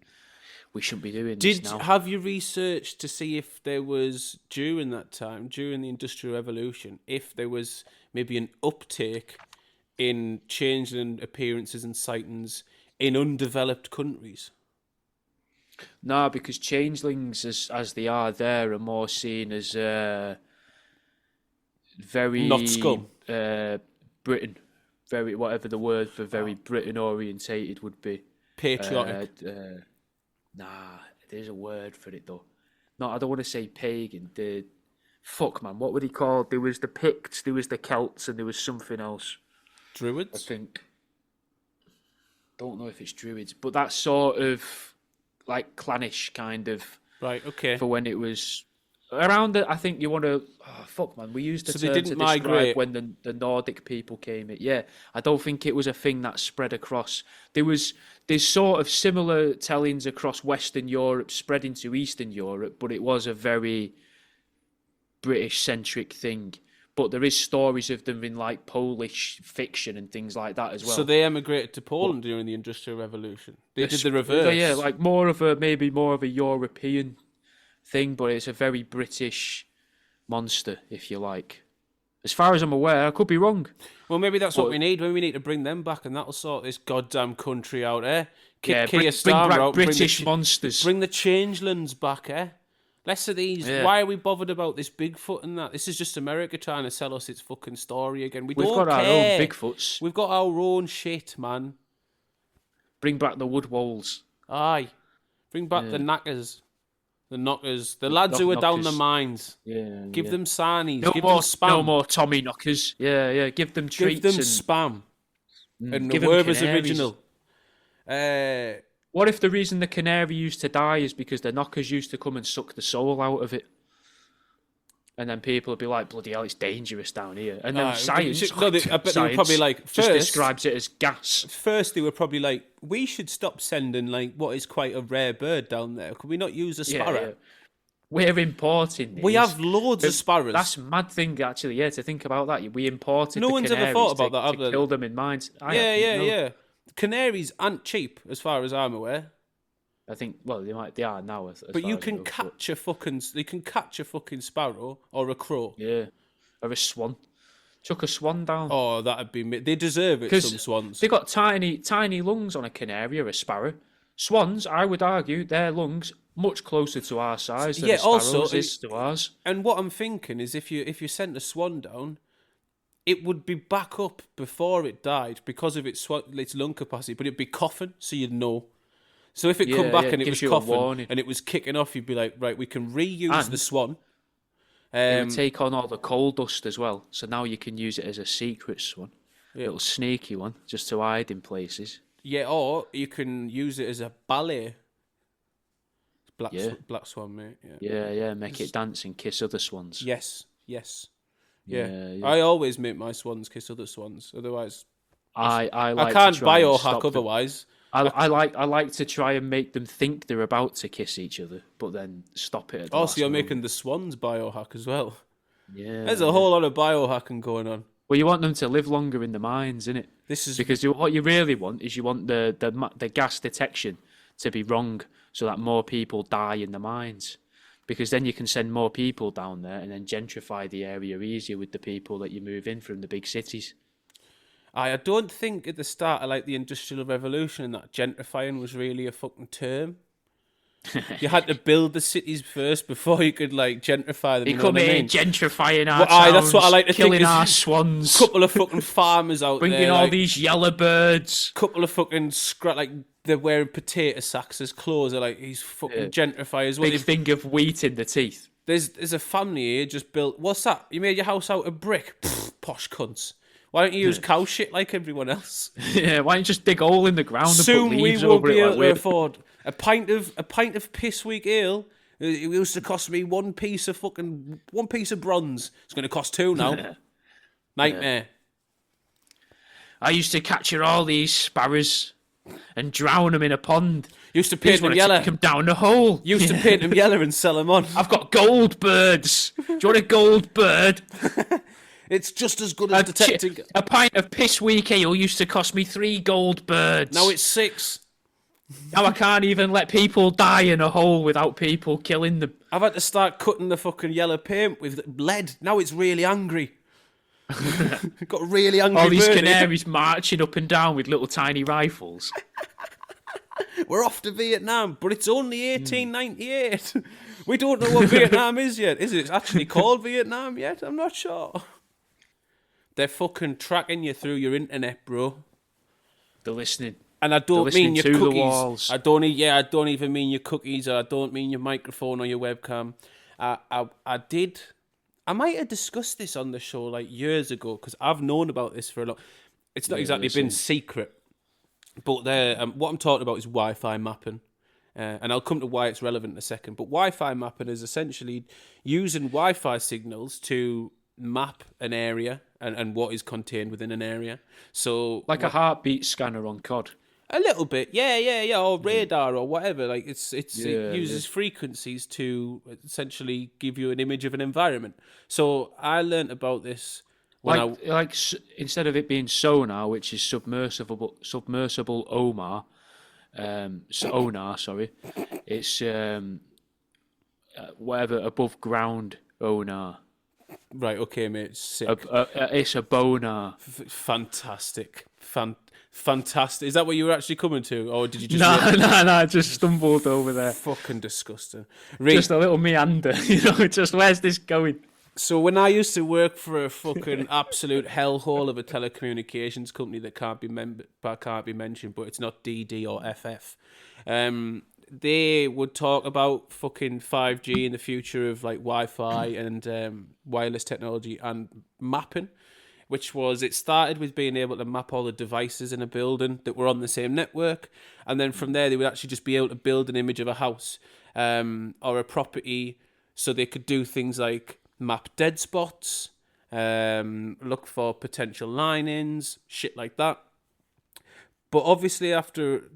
We shouldn't be doing this now. Have you researched to see if there was, during that time, during the Industrial Revolution, if there was maybe an uptake in changeling appearances and sightings in undeveloped countries? No, because changelings, as they are there, are more seen as very... Not scum. Britain. Very, whatever the word for very Britain-orientated would be. Patriotic. Nah, there's a word for it though. No, I don't want to say pagan. Fuck, man, what were they called? There was the Picts, there was the Celts, and there was something else. Druids? I think. Don't know if it's Druids, but that sort of like clannish kind of. Right, okay. For when it was around I think you want to. Oh, fuck, man. We used the term to describe migrate when the Nordic people came in. Yeah, I don't think it was a thing that spread across. There's sort of similar tellings across Western Europe spreading to Eastern Europe, but it was a very British-centric thing. But there is stories of them in like Polish fiction and things like that as well. So they emigrated to Poland during the Industrial Revolution. They did the reverse. Yeah, like more of a European thing, but it's a very British monster, if you like. As far as I'm aware, I could be wrong. Well, maybe that's what But we need. Maybe we need to bring them back, and that'll sort this goddamn country out, eh? Kick yeah, Keir bring Starmer back out. British monsters. Bring the changelings back, eh? Less of these. Yeah. Why are we bothered about this Bigfoot and that? This is just America trying to sell us its fucking story again. We've don't got our care. own Bigfoots. We've got our own shit, man. Bring back the Woodwalls. Aye. Bring back the knackers. The knockers. The lads who are down the knockers. mines. Yeah. Give them sarnies. No give more, them spam. no more Tommy knockers. Yeah. Give them treats. Give them spam. And give the them word was canaries. original. What if the reason the canary used to die is because the knockers used to come and suck the soul out of it? And then people would be like, bloody hell, it's dangerous down here. And then science, I bet they were probably like, just describes it as gas. First, they were probably like, we should stop sending like what is quite a rare bird down there. Could we not use a sparrow? Yeah. We're importing these. We have loads of sparrows. That's a mad thing, actually, yeah, to think about that. We imported No the one's ever canaries thought about that, have to they? kill them in mines. Yeah. Canaries aren't cheap, as far as I'm aware. I think, well, they are now. But you can catch a fucking sparrow or a crow. Yeah, or a swan. Chuck a swan down. Oh, that'd be... They deserve it, some swans. They got tiny lungs on a canary or a sparrow. Swans, I would argue, their lungs much closer to our size than a sparrow's is to ours. And what I'm thinking is if you sent a swan down, it would be back up before it died because of its lung capacity, but it'd be coughing, so you'd know. So if it come back and it was coughing and it was kicking off, you'd be like, right, we can reuse the swan. It would take on all the coal dust as well, so now you can use it as a secret swan. Little sneaky one, just to hide in places. Yeah, or you can use it as a ballet. Black swan, mate. Yeah, make it dance and kiss other swans. Yes. Yeah. I always make my swans kiss other swans. Otherwise, I can't biohack otherwise. I like to try and make them think they're about to kiss each other, but then stop it. So you're making the swans biohack as well. Yeah, there's a whole lot of biohacking going on. Well, you want them to live longer in the mines, innit? Because what you really want is you want the gas detection to be wrong, so that more people die in the mines. Because then you can send more people down there and then gentrify the area easier with the people that you move in from the big cities. I don't think at the start of like the Industrial Revolution that gentrifying was really a fucking term. You had to build the cities first before you could like gentrify them. You come here gentrifying our towns, towns, that's what I like to killing think our swans. Couple of fucking farmers out bringing there, all like, these yellow birds. Couple of fucking like they're wearing potato sacks as clothes. They're like these fucking gentrifiers. Big thing of wheat in the teeth. There's a family here just built. What's that? You made your house out of brick? Pfft, posh cunts. Why don't you use cow shit like everyone else? Yeah, why don't you just dig a hole in the ground Soon and put leaves we will over be it? able to afford a pint of piss weak ale. It used to cost me one piece of bronze. It's going to cost two now. Nightmare. I used to capture all these sparrows and drown them in a pond. Used to paint them yellow. Take them down the hole. Used to paint them yellow and sell them on. I've got gold birds. Do you want a gold bird? It's just as good as detecting. A pint of piss weak ale used to cost me 3 gold birds. Now it's 6. Now I can't even let people die in a hole without people killing them. I've had to start cutting the fucking yellow paint with lead. Now it's really angry. Got really angry. All these canaries marching up and down with little tiny rifles. We're off to Vietnam, but it's only 1898. We don't know what Vietnam is yet. Is it? It's actually called Vietnam yet? I'm not sure. They're fucking tracking you through your internet, bro. They're listening. And I don't mean your to cookies. The walls. I don't even mean your cookies, or I don't mean your microphone or your webcam. I might have discussed this on the show like years ago because I've known about this for a long. It's not exactly been secret, but what I'm talking about is Wi-Fi mapping, and I'll come to why it's relevant in a second. But Wi-Fi mapping is essentially using Wi-Fi signals to map an area and what is contained within an area. So like a heartbeat scanner on COD. A little bit, yeah, or radar or whatever. Like it uses frequencies to essentially give you an image of an environment. So I learnt about this when instead of it being sonar, which is submersible sonar, sorry, it's whatever above ground sonar. Right, okay, mate. Sick. It's a boner. Fantastic. Fantastic. Is that what you were actually coming to? Or did you just... No, just stumbled over there. Fucking disgusting. Just a little meander, just where's this going? So when I used to work for a fucking absolute hellhole of a telecommunications company that can't be mentioned, but it's not DD or FF, they would talk about fucking 5G and the future of like Wi-Fi and wireless technology and mapping, which was, it started with being able to map all the devices in a building that were on the same network, and then from there they would actually just be able to build an image of a house or a property, so they could do things like map dead spots, look for potential line-ins, shit like that. But obviously after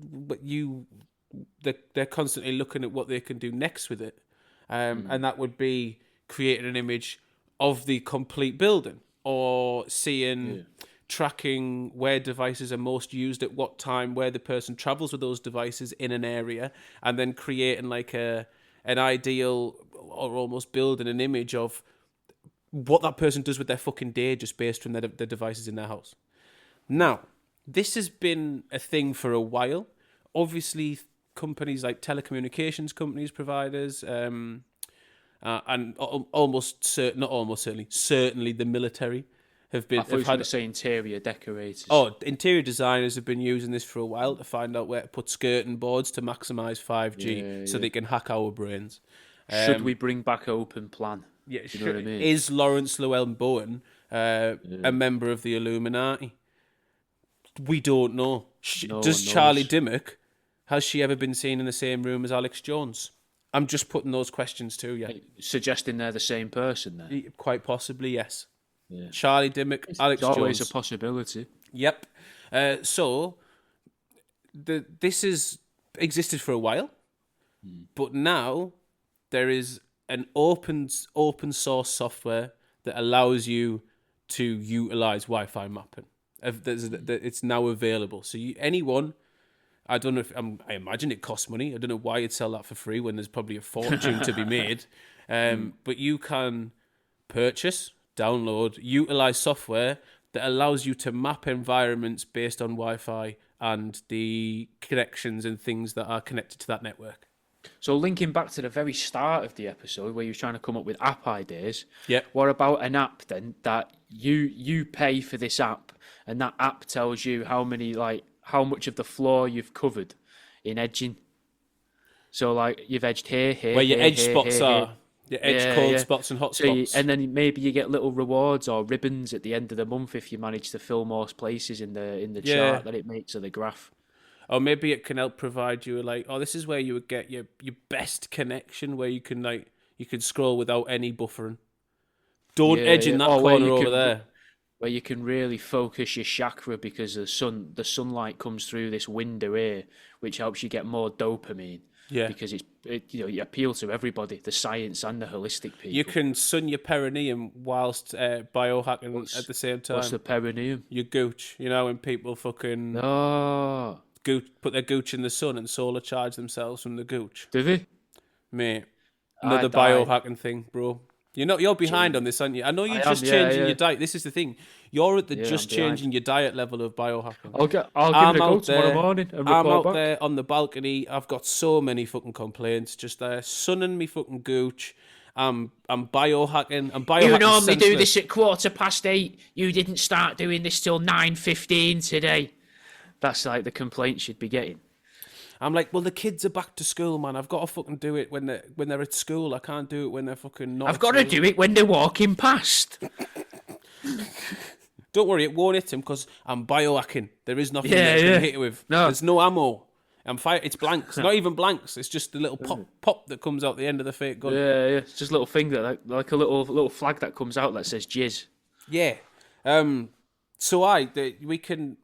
they're constantly looking at what they can do next with it, and that would be creating an image of the complete building, or tracking where devices are most used at what time, where the person travels with those devices in an area, and then creating like an ideal, or almost building an image of what that person does with their fucking day just based from their devices in their house. Now, this has been a thing for a while. Obviously, companies like telecommunications companies, providers, and certainly the military have been... I thought you were going to say interior decorators. Oh, interior designers have been using this for a while to find out where to put skirting boards to maximise 5G so they can hack our brains. Should we bring back open plan? Yeah, you know what I mean? Is Lawrence Llewellyn-Bowen a member of the Illuminati? We don't know. Does Charlie Dimmock, has she ever been seen in the same room as Alex Jones? I'm just putting those questions to you. Suggesting they're the same person then? Quite possibly, yes. Yeah. Charlie Dimmock, Alex Jones. It's always a possibility. Yep. So this has existed for a while, but now there is an open source software that allows you to utilize Wi-Fi mapping. It's now available. So anyone, I don't know if I imagine it costs money. I don't know why you'd sell that for free when there's probably a fortune to be made. But you can purchase, download, utilize software that allows you to map environments based on Wi-Fi and the connections and things that are connected to that network. So linking back to the very start of the episode where you were trying to come up with app ideas, yeah. What about an app then that you pay for this app, and that app tells you how much of the floor you've covered in edging? So like you've edged here, where your edge here, spots here, are. here. Your edge cold spots and hot spots. And then maybe you get little rewards or ribbons at the end of the month if you manage to fill more places in the chart that it makes of the graph. Or maybe it can help provide you like, this is where you would get your best connection, where you can scroll without any buffering. Don't edge in that corner over there. Where you can really focus your chakra because the sunlight comes through this window here, which helps you get more dopamine. Yeah. Because you appeal to everybody, the science and the holistic people. You can sun your perineum whilst biohacking at the same time. What's the perineum? Your gooch. You know, when people fucking... Oh. Put their gooch in the sun and solar charge themselves from the gooch. Do they? Mate, another biohacking thing, bro. You're behind on this, aren't you? I know you're changing your diet. This is the thing. You're at the changing your diet level of biohacking. I'll give it a go tomorrow morning and report I'm out back. there on the balcony. I've got so many fucking complaints. Just there, sunning me fucking gooch. I'm biohacking. You normally do this at 8:15. You didn't start doing this till 9:15 today. That's like the complaints you'd be getting. I'm like, well, the kids are back to school, man. I've got to fucking do it when they're at school. I can't do it when they're fucking not. I've got to do it when they're walking past. Don't worry, it won't hit him because I'm biohacking. There is nothing that can hit it with. No. There's no ammo. It's blanks. Not even blanks. It's just a little pop that comes out the end of the fake gun. Yeah. It's just a little thing that like a little flag that comes out that says jizz. Yeah. So you can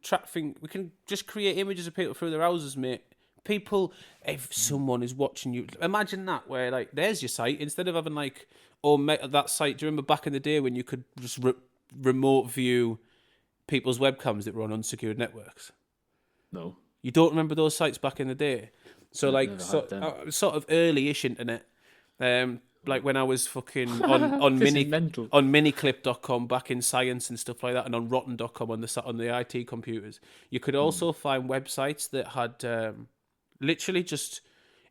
track things. We can just create images of people through their houses, mate. People, if someone is watching you, imagine that where like there's your site instead of having like that site. Do you remember back in the day when you could just remote view people's webcams that were on unsecured networks? No, you don't remember those sites back in the day. So like sort of early-ish internet. like when I was fucking on This is mental. miniclip.com back in science and stuff like that, and on rotten.com on the IT computers. You could also find websites that had literally just,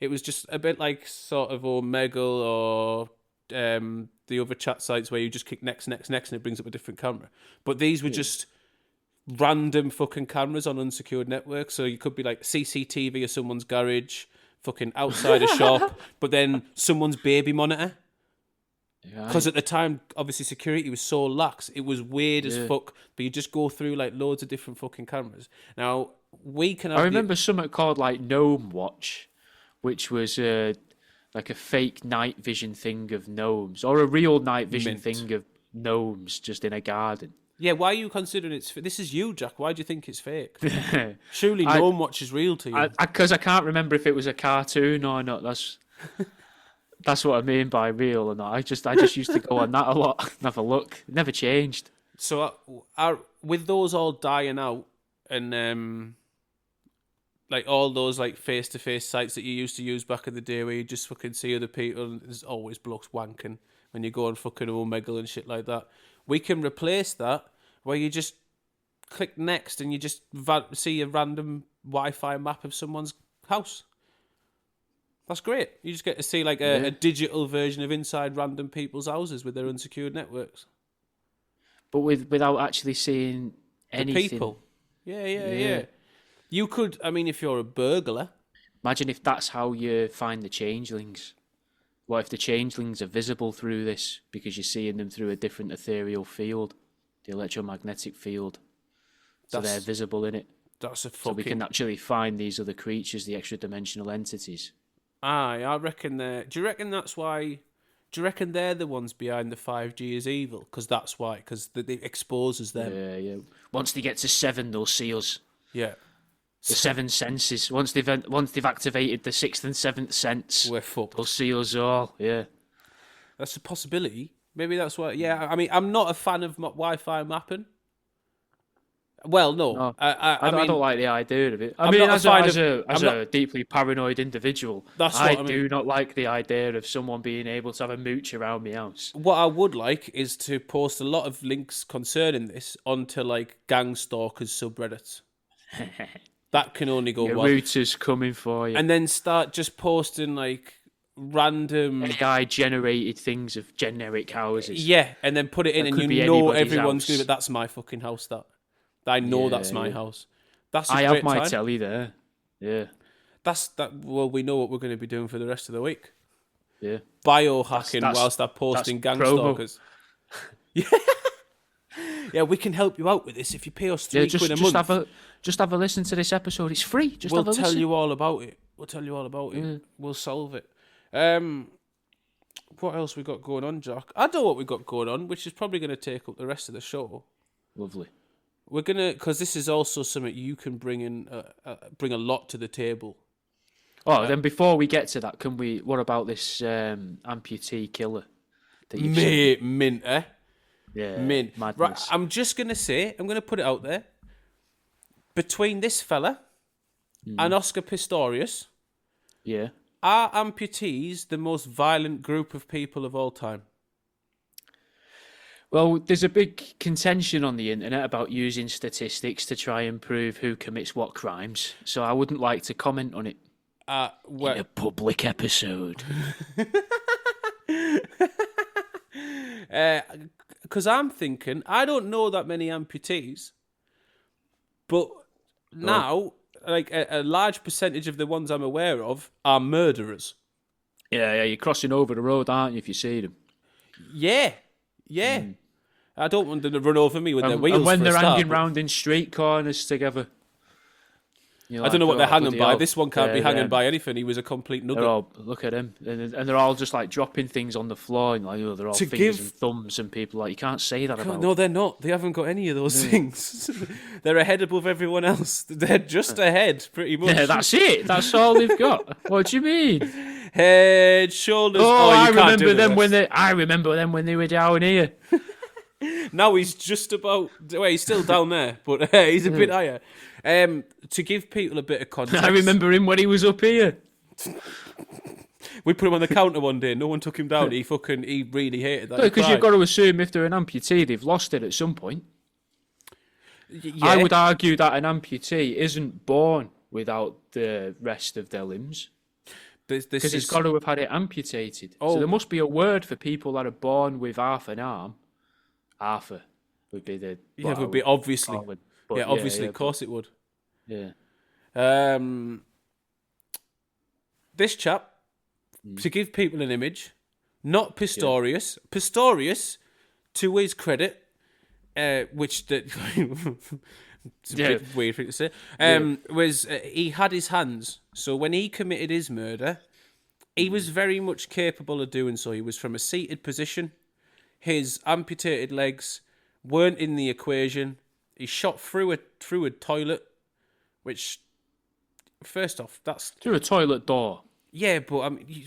it was just a bit like sort of Omegle or the other chat sites where you just click next, and it brings up a different camera. But these were just random fucking cameras on unsecured networks. So you could be like CCTV of someone's garage, fucking outside a shop, but then someone's baby monitor. Because at the time, obviously, security was so lax. It was weird as fuck. But you just go through like loads of different fucking cameras. Now, we can have I remember something called like Gnome Watch, which was like a fake night vision thing of gnomes, or a real night vision thing of gnomes just in a garden. Yeah, why are you considering it's... This is you, Jack. Why do you think it's fake? Surely Gnome Watch is real to you. Because I can't remember if it was a cartoon or not. That's what I mean by real or not. I just used to go on that a lot and have a look. It never changed. So with those all dying out and like all those like face-to-face sites that you used to use back in the day where you just fucking see other people and there's always blokes wanking when you go on fucking Omegle and shit like that. We can replace that where you just click next and you just see a random Wi-Fi map of someone's house. That's great. You just get to see like a digital version of inside random people's houses with their unsecured networks. But without actually seeing anything. The people. Yeah. You could, I mean, if you're a burglar. Imagine if that's how you find the changelings. What if the changelings are visible through this because you're seeing them through a different ethereal field, the electromagnetic field? So they're visible in it. That's a fucking... So we can actually find these other creatures, the extra dimensional entities. Aye, I reckon they're... Do you reckon that's why... Do you reckon they're the ones behind the 5G is evil? Because that's why. Because it exposes them. Yeah. Once they get to 7, they'll see us. Yeah. The 7 senses. Once they've activated the 6th and 7th sense, we're fucked. They'll see us all. Yeah. That's a possibility. Maybe that's why... Yeah, I mean, I'm not a fan of Wi-Fi mapping. Well, no. I mean, don't like the idea of it. I mean, as a deeply paranoid individual, I do not like the idea of someone being able to have a mooch around my house. What I would like is to post a lot of links concerning this onto like gang stalkers subreddits. That can only go Your well. rooters coming for you. And then start just posting like random AI-generated things of generic houses. Yeah, and then put it in, and you know everyone's going to be, that's my fucking house, that. I know that's my house. That's I have my telly there. Yeah. Well, we know what we're going to be doing for the rest of the week. Yeah. Biohacking whilst I'm posting gang stalkers. Yeah, we can help you out with this if you pay us £3 a month. Just have a listen to this episode. It's free. We'll tell you all about it. We'll solve it. What else we got going on, Jack? I know what we got going on, which is probably going to take up the rest of the show. Lovely. We're gonna, because this is also something you can bring in, bring a lot to the table. Oh, then before we get to that, what about this amputee killer? Mint, eh? Yeah, mint. Madness. Right, I'm just gonna say, I'm gonna put it out there. Between this fella and Oscar Pistorius, are amputees the most violent group of people of all time? Well, there's a big contention on the internet about using statistics to try and prove who commits what crimes, so I wouldn't like to comment on it in a public episode. Because I'm thinking, I don't know that many amputees, but now, like a large percentage of the ones I'm aware of are murderers. Yeah, you're crossing over the road, aren't you, if you see them? Yeah. I don't want them to run over me with their wheels. And when they're hanging round in street corners together. I don't know what they're hanging by. This one can't be hanging by anything. He was a complete nugget. Look at him. And they're all just like dropping things on the floor. And like, they're all fingers and thumbs, and people like, you can't say that about. No, they're not. They haven't got any of those things. They're a head above everyone else. They're just a head, pretty much. Yeah, that's it. That's all they've got. What do you mean? Head, shoulders. I remember them when they were down here. Now he's just about... Well, he's still down there, but he's a bit higher. To give people a bit of context... I remember him when he was up here. We put him on the counter one day. No one took him down. He really hated that. Because you've got to assume if they're an amputee, they've lost it at some point. Yeah. I would argue that an amputee isn't born without the rest of their limbs. Because it's got to have had it amputated. Oh. So there must be a word for people that are born with half an arm. Half would be the... Yeah, it would be obviously. But obviously, of course it would. Yeah. This chap, to give people an image, not Pistorius. Yeah. Pistorius, to his credit, which it's a bit weird thing to say, was he had his hands. So when he committed his murder, he was very much capable of doing so. He was from a seated position. His amputated legs weren't in the equation. He shot through a toilet, which, first off, that's... Through a toilet door. Yeah, but he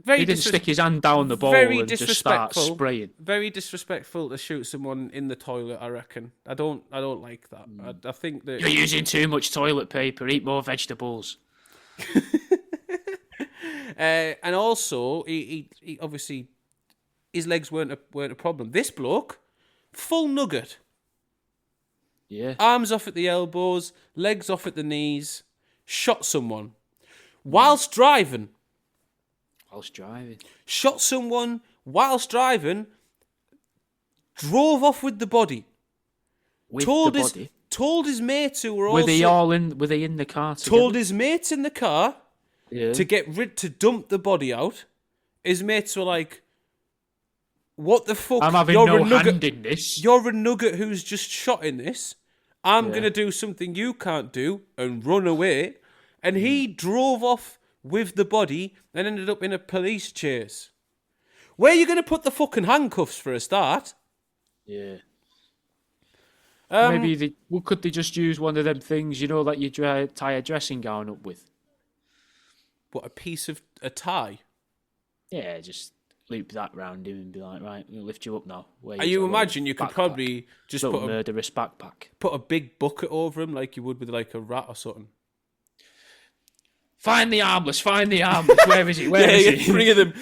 didn't stick his hand down the bowl and just start spraying. Very disrespectful to shoot someone in the toilet, I reckon. I don't like that. I think that... You're using too much toilet paper. Eat more vegetables. And also, he obviously... His legs weren't a problem. This bloke, full nugget. Yeah. Arms off at the elbows, legs off at the knees, shot someone. Whilst driving. Shot someone whilst driving, drove off with the body. Told his mates who were also... Were they in the car together? Told his mates in the car to dump the body out. His mates were like, what the fuck? I'm having no hand in this. You're a nugget who's just shot in this. I'm going to do something you can't do and run away. And he drove off with the body and ended up in a police chase. Where are you going to put the fucking handcuffs for a start? Yeah. Maybe could they just use one of them things, that you tie a dressing gown up with? What, a piece of a tie? Yeah, just loop that round him and be like, right, I'm going to lift you up now. You imagine you could probably just put a murderous backpack. Put a big bucket over him like you would with like a rat or something. Find the armless. Where is he? Where is he? 3 of them.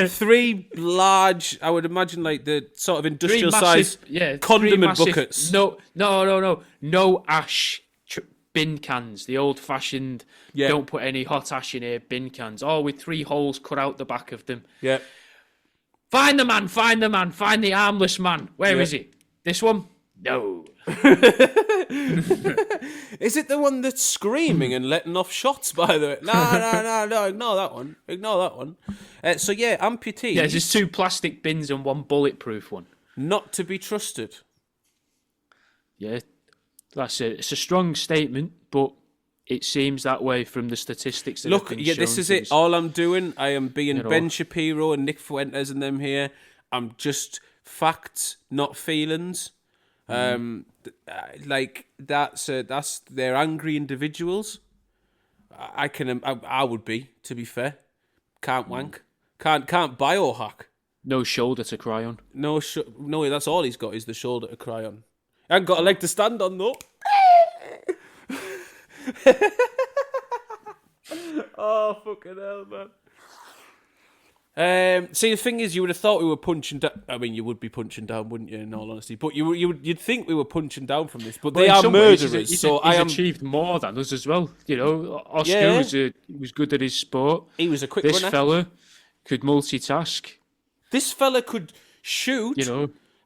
Three large, I would imagine like the sort of industrial size condiment buckets. No ash bin cans. The old fashioned, don't put any hot ash in here, bin cans. All with 3 holes cut out the back of them. Yeah. Find the man. Find the armless man. Where is he? This one? No. Is it the one that's screaming and letting off shots, by the way? No, ignore that one. So amputees... Yeah, just 2 plastic bins and 1 bulletproof one. Not to be trusted. Yeah, that's it. It's a strong statement, but it seems that way from the statistics that have been shown. This is it. All I'm doing, I am being Ben Shapiro and Nick Fuentes and them here. I'm just facts, not feelings. That's they're angry individuals. I would be, to be fair. Can't wank. Can't biohack. No shoulder to cry on. No, that's all he's got is the shoulder to cry on. I ain't got a leg to stand on though. Oh fucking hell, man. See, the thing is, you would have thought we were punching down. I mean, you would be punching down, wouldn't you? In all honesty, but you'd think we were punching down from this. But they are murderers, he's achieved more than us as well. Oscar was good at his sport. He was a quick This runner. fella could multitask. This fella could shoot,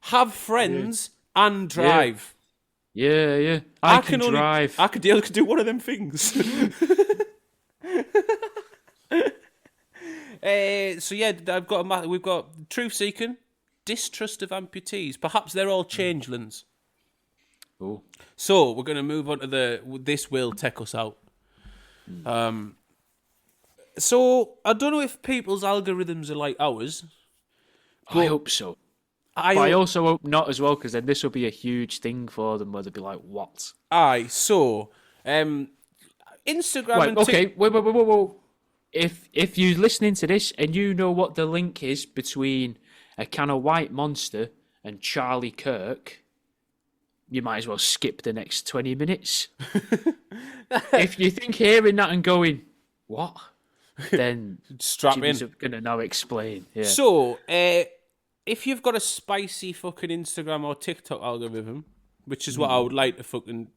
have friends, and drive. Yeah. I can drive. I could do one of them things. We've got truth seeking, distrust of amputees. Perhaps they're all changelings. Oh. So we're going to move on to this will take us out. So I don't know if people's algorithms are like ours. I hope so. I also hope not as well, because then this will be a huge thing for them where they'll be like, what? So Instagram and okay, wait. If you're listening to this and you know what the link is between a can of White Monster and Charlie Kirk, you might as well skip the next 20 minutes. If you think hearing that and going, what? then Strap Jimmy's in. going to now explain. Yeah. So, if you've got a spicy fucking Instagram or TikTok algorithm, which is what I would like to fucking,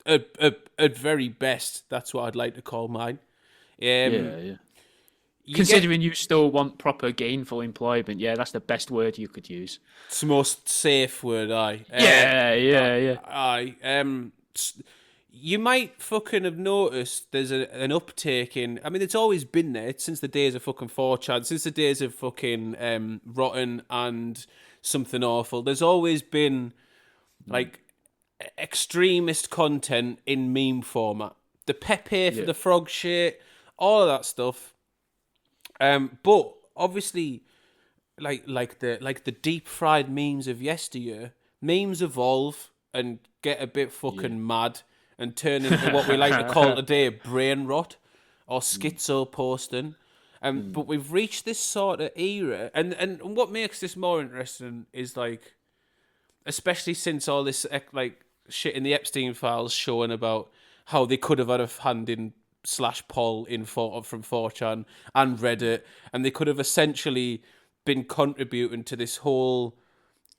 at very best, that's what I'd like to call mine. Yeah, yeah. You get Considering you still want proper gainful employment, yeah, that's the best word you could use. it's the most safe word, aye. Yeah, yeah, yeah. Aye. You might fucking have noticed there's an uptake in. I mean, it's always been there since the days of fucking 4chan, since the days of fucking Rotten and Something Awful. There's always been like extremist content in meme format. The Pepe for Yeah. the frog shit, all of that stuff. But obviously, like the deep fried memes of yesteryear, memes evolve and get a bit fucking mad and turn into what we like to call today brain rot or schizo posting. But we've reached this sort of era, and what makes this more interesting is like, especially since all this like shit in the Epstein files showing about how they could have had a hand in slash poll in from 4chan and Reddit, and they could have essentially been contributing to this whole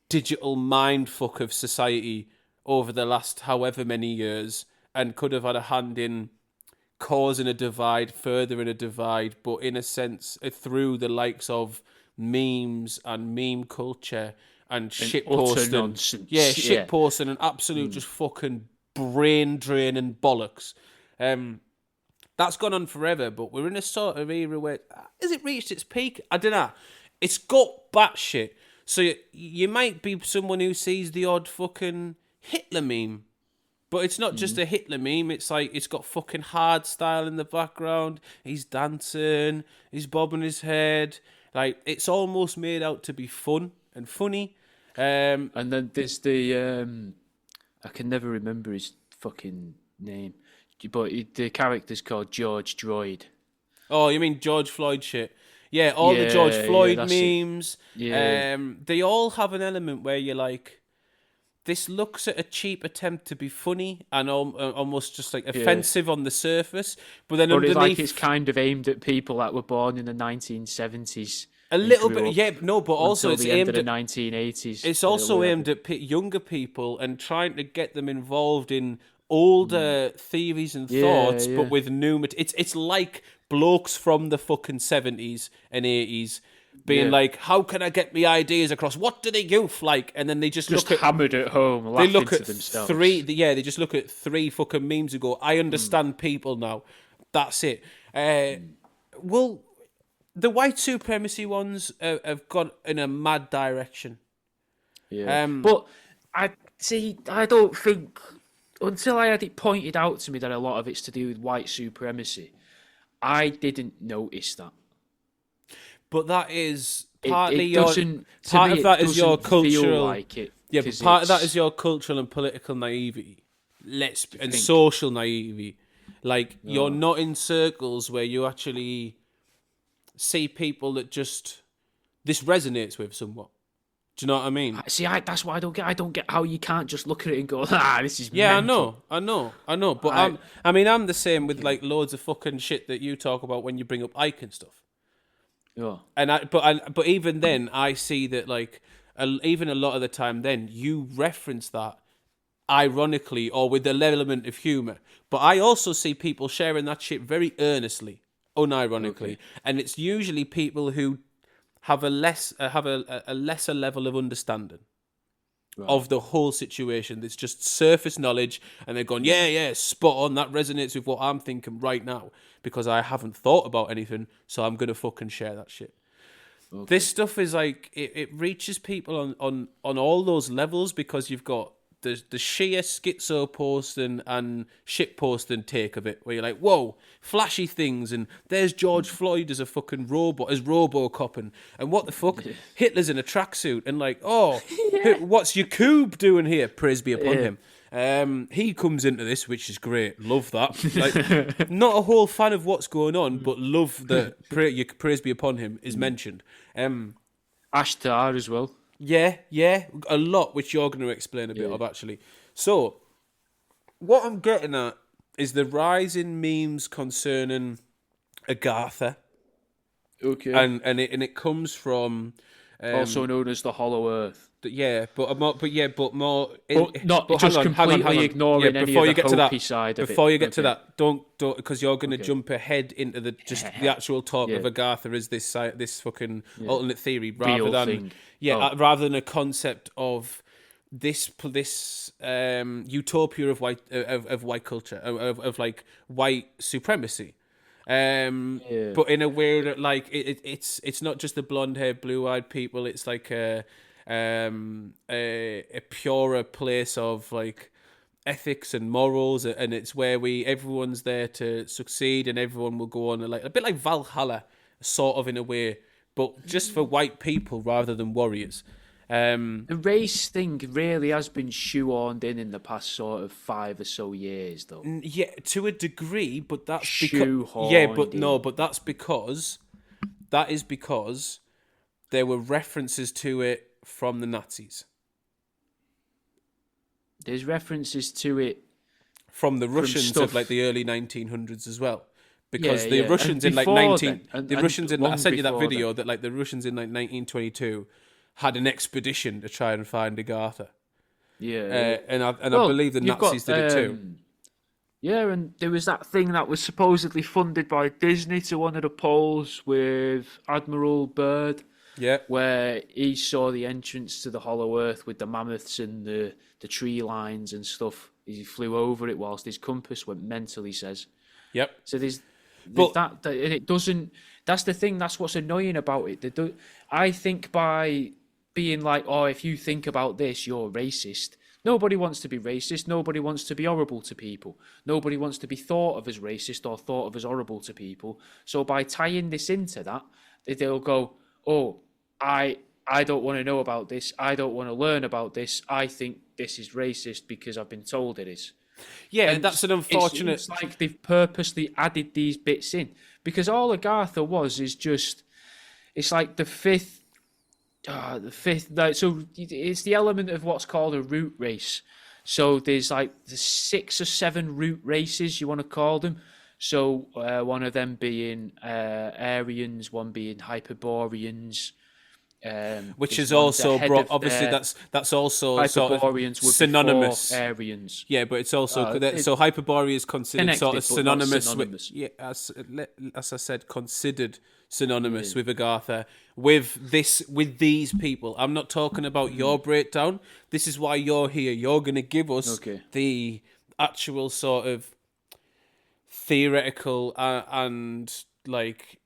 digital mindfuck of society over the last however many years, and could have had a hand in causing a divide, furthering a divide, but in a sense through the likes of memes and meme culture and shit Utter posting. nonsense. Yeah, shit posting and absolute just fucking brain draining bollocks. That's gone on forever, but we're in a sort of era where has it reached its peak? I don't know. It's got batshit. So you might be someone who sees the odd fucking Hitler meme, but it's not just a Hitler meme. It's like it's got fucking hard style in the background. He's dancing. He's bobbing his head. Like it's almost made out to be fun and funny. And then there's the I can never remember his fucking name, but the character's called George Droid. Oh, you mean George Floyd shit? Yeah, all the George Floyd that's it. memes. Yeah. They all have an element where you're like, this looks at a cheap attempt to be funny and almost just like offensive on the surface, but then But it's underneath, like it's kind of aimed at people that were born in the 1970s. a and little grew bit, up yeah, no, but also until it's the end of aimed the at 1980s. it's also whatever. aimed at younger people and trying to get them involved in older theories and thoughts, yeah. but with new. It's like blokes from the fucking 70s and 80s being Yeah. like, "How can I get my ideas across? What do the youth like?" And then they just Just look at hammered at home, they laughing look to at themselves. they just look at three fucking memes and go, "I understand people now." That's it. Well, the white supremacy ones have gone in a mad direction. Yeah. But I don't think until I had it pointed out to me that a lot of it's to do with white supremacy, I didn't notice that. But that is It partly your doesn't. To part me, of that it is your doesn't feel cultural. like it. Yeah, but 'cause part of that it's- is your cultural and political naivety. And think? social naivety. Like you're not in circles where you actually see people that just this resonates with somewhat. Do you know what I mean? See, that's why I don't get. I don't get how you can't just look at it and go, "Ah, this is Yeah, mental." I know. But I'm the same with like loads of fucking shit that you talk about when you bring up Ike and stuff. Yeah. But even then, I see that like even a lot of the time, then you reference that ironically or with an element of humor. But I also see people sharing that shit very earnestly, unironically, and it's usually people who have a lesser level of understanding of the whole situation. It's just surface knowledge, and they're going, yeah, spot on. That resonates with what I'm thinking right now because I haven't thought about anything, so I'm gonna fucking share that shit. This stuff is like it reaches people on all those levels because you've got the sheer schizo posting and shit posting take of it, where you're like, whoa, flashy things, and there's George Floyd as a fucking robot, as RoboCop, and what the fuck, Hitler's in a tracksuit, and like, oh, what's Yakub doing here? Praise be upon him. He comes into this, which is great. Love that. Like, not a whole fan of what's going on, but love that praise be upon him is mentioned. Ashtar as well. Yeah, a lot, which you're going to explain a bit of, actually. So, what I'm getting at is the rise in memes concerning Agartha, Okay. and it comes from, Also known as the Hollow Earth. yeah, but more. But not But hang just on, hang on, hang completely on. Yeah, ignoring any of before the you get to hokey that, side of it. before you get to Okay. that, don't, because you're going to Okay. jump ahead into the actual talk of Yeah. Agartha as this fucking Yeah. alternate theory, rather Real than, thing. yeah, Oh. rather than a concept of this utopia of white culture, of like white supremacy. Yeah. But in a way that, like, it's not just the blonde haired, blue eyed people. It's like a purer place of like ethics and morals, and it's where everyone's there to succeed, and everyone will go on like a bit like Valhalla, sort of, in a way, but just for white people rather than warriors. The race thing really has been shoehorned in the past sort of 5 or so years, though. Yeah, to a degree, but that's because, yeah, but Shoehorned no, in. but that is because there were references to it from the Nazis, There's references to it from the from Russians of like stuff. the early 1900s as well. Yeah, Because the yeah. And Russians in like before 19, then, the and Russians in, I long sent you that before then. video that like the Russians in like 1922 had an expedition to try and find Agartha, Yeah, yeah. and I Well, believe the you've Nazis got did it too. yeah, and there was that thing that was supposedly funded by Disney to one of the poles with Admiral Byrd, Yeah, where he saw the entrance to the Hollow Earth with the mammoths and the tree lines and stuff. He flew over it whilst his compass went mental, he says. yep. So there's But that and it doesn't. That's the thing. That's what's annoying about it. I think by being like, oh, if you think about this, you're racist. Nobody wants to be racist. Nobody wants to be horrible to people. Nobody wants to be thought of as racist or thought of as horrible to people. So by tying this into that, they'll go, oh, I don't want to know about this. I don't want to learn about this. I think this is racist because I've been told it is. yeah, And that's an unfortunate. it's like they've purposely added these bits in because all Agartha was is just it's like the fifth like so it's the element of what's called a root race. So there's like the 6 or 7 root races you want to call them. So one of them being Aryans, one being Hyperboreans. Which There's is ones also ahead brought. of Obviously, their that's also sort of Hyperboreans would synonymous. be 4 Aryans. Yeah, but it's also It's so Hyperborea is considered sort of connected, but not synonymous with, synonymous. yeah, as I said, considered synonymous with Agartha, with these people. I'm not talking about your breakdown. This is why you're here. You're going to give us Okay. the actual sort of theoretical and like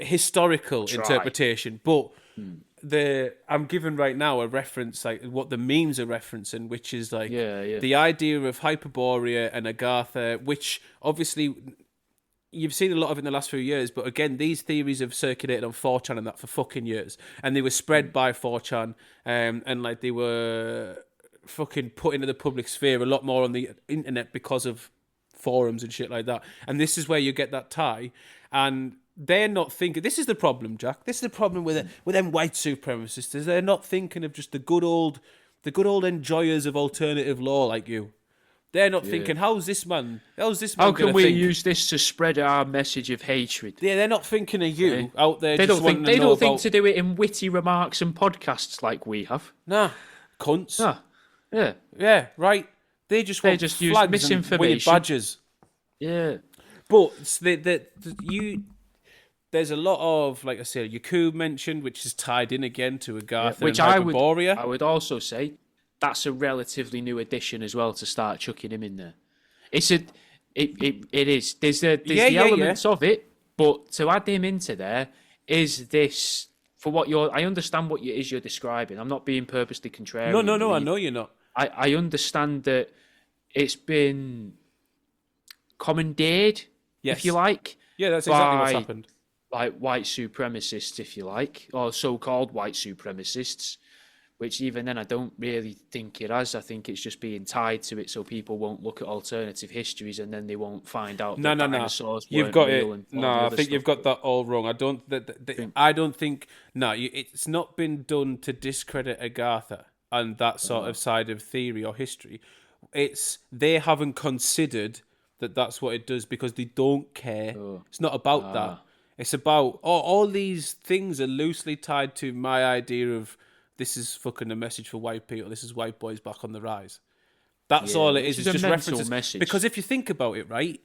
historical interpretation, but I'm given right now a reference, like what the memes are referencing, which is like Yeah. the idea of Hyperborea and Agartha, which obviously you've seen a lot of in the last few years, but again, these theories have circulated on 4chan and that for fucking years, and they were spread by 4chan, and like they were fucking put into the public sphere a lot more on the internet because of forums and shit like that. And this is where you get that tie, and they're not thinking. This is the problem, Jack. This is the problem with them white supremacists. Is they're not thinking of just the good old enjoyers of alternative law like you. They're not thinking, how's this man How can gonna we think? use this to spread our message of hatred? Yeah, they're not thinking of you out there. They just don't think wanting they to know don't think about, to do it in witty remarks and podcasts like we have. nah, cunts. Ah, yeah, Yeah, right. They just want just use flags and winning misinformation. badges. yeah. But there's a lot of, like I said, Yakub mentioned, which is tied in again to Agartha Which and I Hyperborea. would also say that's a relatively new addition as well to start chucking him in there. It is. There's the elements of it, but to add him into there is this for what I understand what it is you're describing. I'm not being purposely contrarian. No, I know you're not. I understand that it's been commandeered, Yes. if you like. Yeah, that's exactly what's by, happened. Like white supremacists, if you like, or so-called white supremacists, which even then I don't really think it has. I think it's just being tied to it so people won't look at alternative histories and then they won't find out that dinosaurs You've weren't got real it. and all No, the I other think stuff. you've got that all wrong. I don't. I don't think. No, it's not been done to discredit Agartha and that sort of side of theory or history. It's they haven't considered that that's what it does because they don't care. Oh. It's not about that. It's about all these things are loosely tied to my idea of this is fucking a message for white people. This is white boys back on the rise. That's Yeah, all it which is. is It's a just mental references. message. Because if you think about it, right,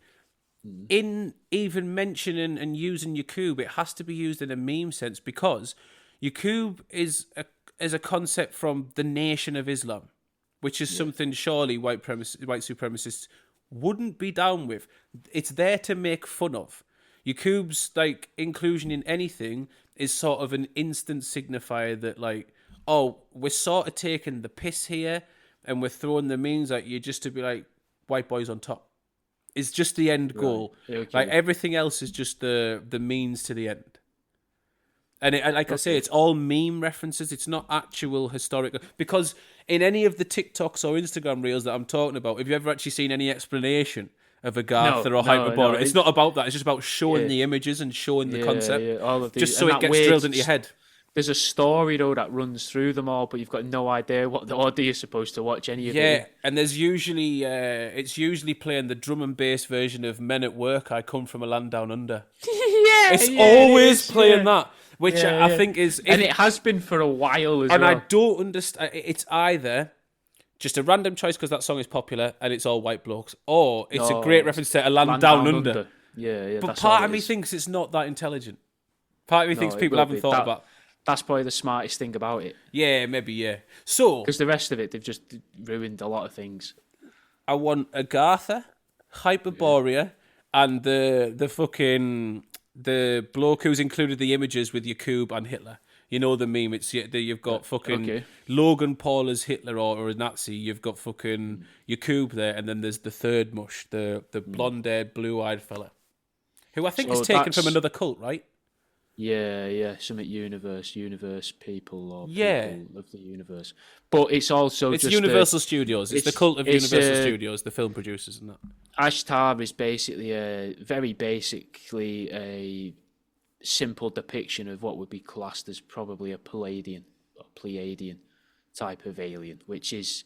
in even mentioning and using Yakub, it has to be used in a meme sense because Yakub is a concept from the Nation of Islam, which is something surely white supremacists wouldn't be down with. It's there to make fun of. Yakub's like inclusion in anything is sort of an instant signifier that like, oh, we're sort of taking the piss here and we're throwing the memes at you just to be like white boys on top. It's just the end goal. Right. Okay. Like everything else is just the means to the end. And like I say, Okay. it's all meme references. It's not actual historical. Because in any of the TikToks or Instagram reels that I'm talking about, have you ever actually seen any explanation of Agartha or Hyperborea? It's not about that. It's just about showing the images and showing the concept. Yeah, all of these, Just so it gets drilled into your head. There's a story though that runs through them all, but you've got no idea what the audience is supposed to watch any of it. Yeah, and there's usually it's usually playing the drum and bass version of Men at Work. I Come from a Land Down Under. It's always playing that, which I think is, and it has been for a while as well. And I don't understand. It's either just a random choice because that song is popular and it's all white blokes, or it's a great reference to a land down under. Yeah. But part of me thinks it's not that intelligent. Part of me thinks people haven't thought about. That's probably the smartest thing about it. Yeah, maybe, yeah. So, because the rest of it, they've just ruined a lot of things. I want Agartha, Hyperborea, and the fucking the bloke who's included the images with Yakub and Hitler. You know the meme. It's you've got fucking Logan Paul as Hitler or a Nazi. You've got fucking Yakub there, and then there's the third mush, the blonde-haired, blue-eyed fella, who I think is taken from another cult, right? Yeah, something universe people or people of the universe. But it's also it's just Universal Studios. It's the cult of Universal Studios, the film producers and that. Ashtar is basically a simple depiction of what would be classed as probably a Pleiadian type of alien, which is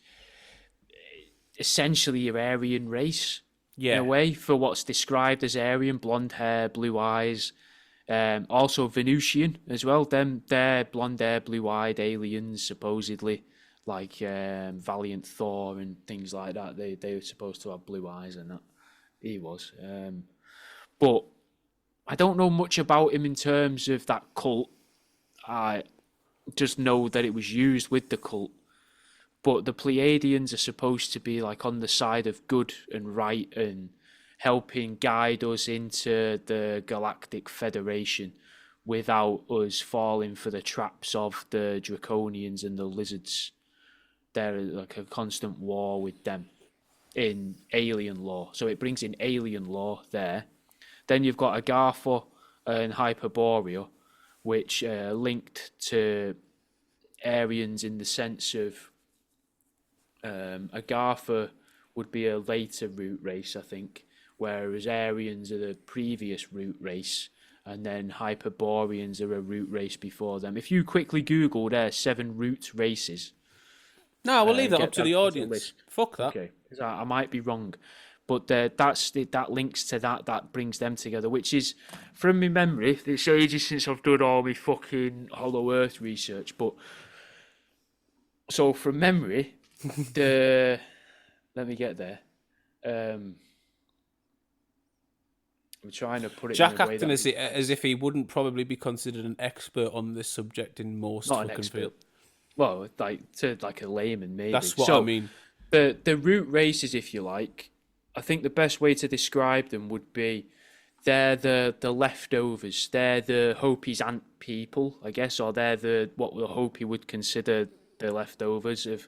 essentially your Aryan race in a way for what's described as Aryan, blonde hair, blue eyes. Also Venusian as well. They're blonde hair, blue-eyed aliens, supposedly, like Valiant Thor and things like that. They were supposed to have blue eyes, and that he was. But I don't know much about him in terms of that cult. I just know that it was used with the cult. But the Pleiadians are supposed to be like on the side of good and right and helping guide us into the Galactic Federation without us falling for the traps of the Draconians and the Lizards. They're like a constant war with them in alien lore. So it brings in alien lore there. Then you've got Agartha and Hyperborea, which are linked to Aryans in the sense of Agartha would be a later root race, I think, whereas Aryans are the previous root race, and then Hyperboreans are a root race before them. If you quickly Google their 7 root races... No, we'll leave that up to the audience. Fuck that. Okay, I might be wrong. But that links to that brings them together, which is, from my memory, it's ages since I've done all my fucking Hollow Earth research, but... So, from memory, let me get there. I'm trying to put it Jack in a way acting as if he wouldn't probably be considered an expert on this subject in most fucking fields. Well, to a layman, maybe. That's what I mean. The root races, if you like, I think the best way to describe them would be they're the leftovers. They're the Hopi's ant people, I guess, or they're what the Hopi would consider the leftovers of...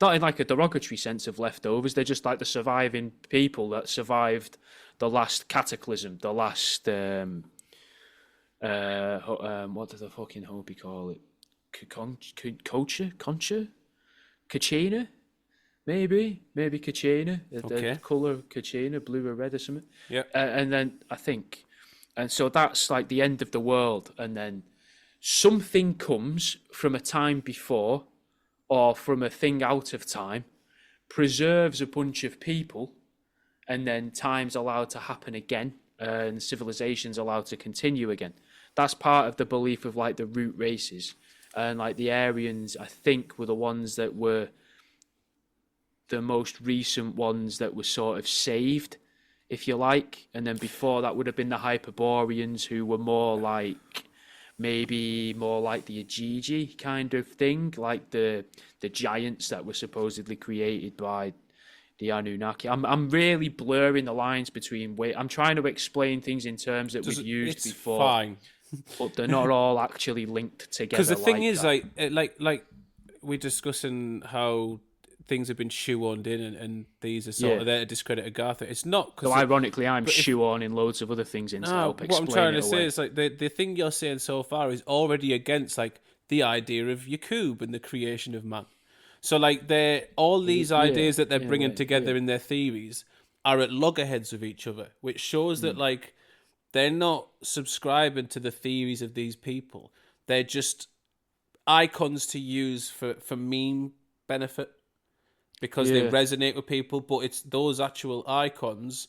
Not in like a derogatory sense of leftovers. They're just like the surviving people that survived the last cataclysm, the last what does the fucking Hopi call it? Concha? Kachina? Maybe Kachina. The colour of Kachina, blue or red or something. Yeah. And then I think, and so that's like the end of the world, and then something comes from a time before or from a thing out of time, preserves a bunch of people, and then time's allowed to happen again, and civilization's allowed to continue again. That's part of the belief of like the root races, and like the Aryans, I think, were the ones that were the most recent ones that were sort of saved, if you like. And then before that would have been the Hyperboreans, who were more like maybe more like the Ajiji kind of thing, like the giants that were supposedly created by the Anunnaki. I'm really blurring the lines between. I'm trying to explain things in terms that we've used It's before, fine. but they're not all actually linked Because together. the thing like is, that. like we're discussing how things have been shoehorned in, and these are sort Yeah. of there to discredit Agartha. It's not because. So ironically, I'm but if- shoehorning loads of other things in to help what I'm explain trying it to say away. is like the thing you're saying so far is already against like the idea of Yakub and the creation of man. So like they're all these ideas that they're in a bringing way, together yeah. in their theories are at loggerheads with each other, which shows that like they're not subscribing to the theories of these people. They're just icons to use for meme benefit because they Yeah. resonate with people, but it's those actual icons.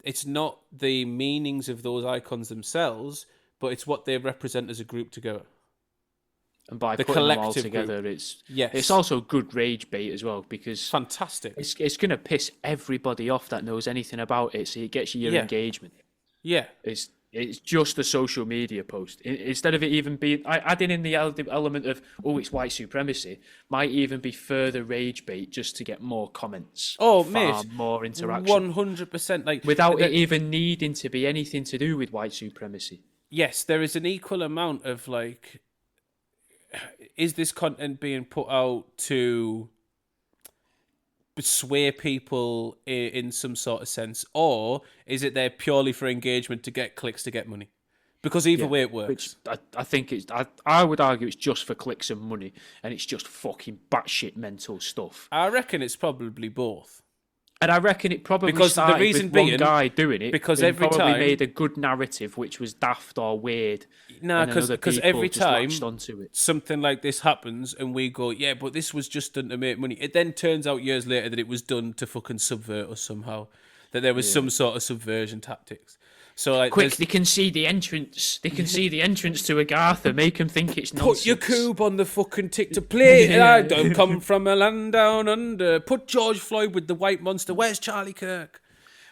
It's not the meanings of those icons themselves, but it's what they represent as a group together. And by The putting them all collective together, group. it's Yes. also good rage bait as well, because Fantastic. it's going to piss everybody off that knows anything about it. So it gets you your Yeah. engagement. Yeah. It's just a social media post. Instead of it even being adding in the element of it's white supremacy, might even be further rage bait just to get more comments. Oh, far mate. more interaction 100%. Like without it even needing to be anything to do with white supremacy. yes, there is an equal amount of like, is this content being put out to sway people in some sort of sense, or is it there purely for engagement to get clicks to get money? Because either way it works. Which I think it's. I would argue it's just for clicks and money, and it's just fucking batshit mental stuff. I reckon it's probably both. And I reckon it probably Because the started reason with one being- guy doing it, because and every probably time- made a good narrative, which was daft or weird. No, and then other because people every just time latched onto it. something like this happens and we go, yeah, but this was just done to make money. It then turns out years later that it was done to fucking subvert us somehow. That there was some sort of subversion tactics. So like, Quick, they can see the entrance. They can see the entrance to Agartha. Make them think it's nonsense. put your cube on the fucking tick to play. I don't come from a land down under. Put George Floyd with the white monster. Where's Charlie Kirk?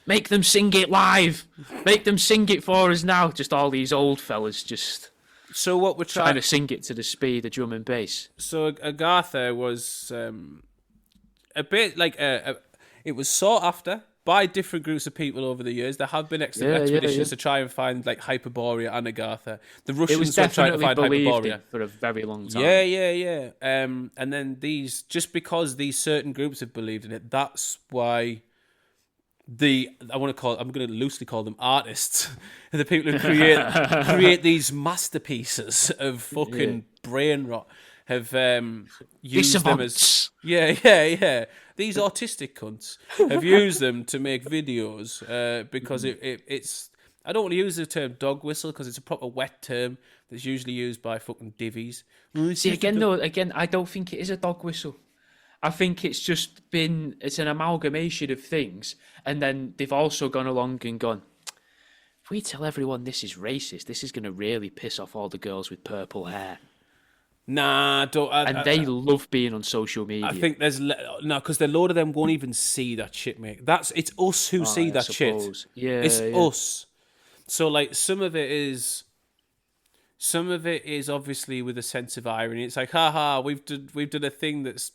Make them sing it live. Make them sing it for us now. Just all these old fellas just So what we're trying to sing it to the speed of drum and bass. So Agartha was a bit like it was sought after by different groups of people over the years. There have been expeditions to try and find like Hyperborea and Agartha. The It Russians was were trying to definitely find believed Hyperborea. in for a very long time. Yeah. And then these, just because these certain groups have believed in it, that's why I'm going to loosely call them artists, the people who create these masterpieces of fucking brain rot have used them as these autistic cunts have used them to make videos because it's, I don't want to use the term dog whistle because it's a proper wet term that's usually used by fucking divvies. See, again, I don't think it is a dog whistle. I think it's an amalgamation of things, and then they've also gone along and gone, if we tell everyone this is racist, this is going to really piss off all the girls with purple hair. Nah, don't. They love being on social media. I think there's no, because a load of them won't even see that shit, mate. It's us who see that shit. Yeah, it's us. So like some of it is obviously with a sense of irony. It's like, haha, we've done a thing that's,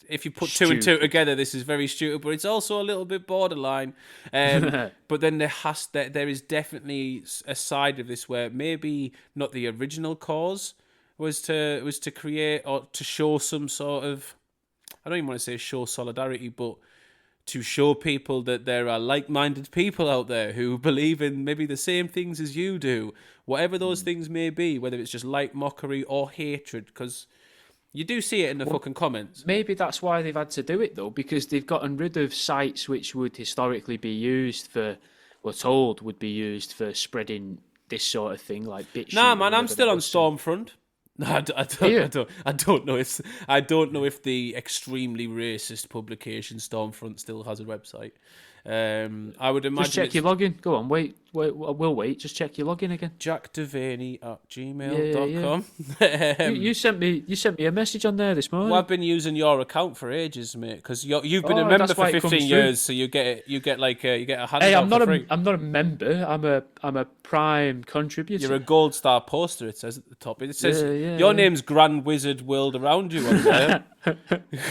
if you put two and two together, this is very stupid, but it's also a little bit borderline. But then there is definitely a side of this where maybe not the original cause was to create or to show some sort of, I don't even want to say show solidarity, but to show people that there are like-minded people out there who believe in maybe the same things as you do, whatever those things may be, whether it's just light mockery or hatred, because you do see it in the fucking comments. Maybe that's why they've had to do it, though, because they've gotten rid of sites which would historically be used for, we're told, would be used for spreading this sort of thing, like bitch. Nah, man, I'm still on Stormfront. No, I don't know if the extremely racist publication Stormfront still has a website. I would imagine Just check it's your login. Go on, wait. We'll wait. Just check your login again. jackdevaney@gmail.com. You sent me a message on there this morning. Well, I've been using your account for ages, mate, because you've been a Oh, member that's for why it 15 comes years, so you get a handout Hey, I'm not for free. I'm not a member. I'm a prime contributor. You're a gold star poster, it says at the top. It says Yeah, your name's Grand Wizard World Around You on there.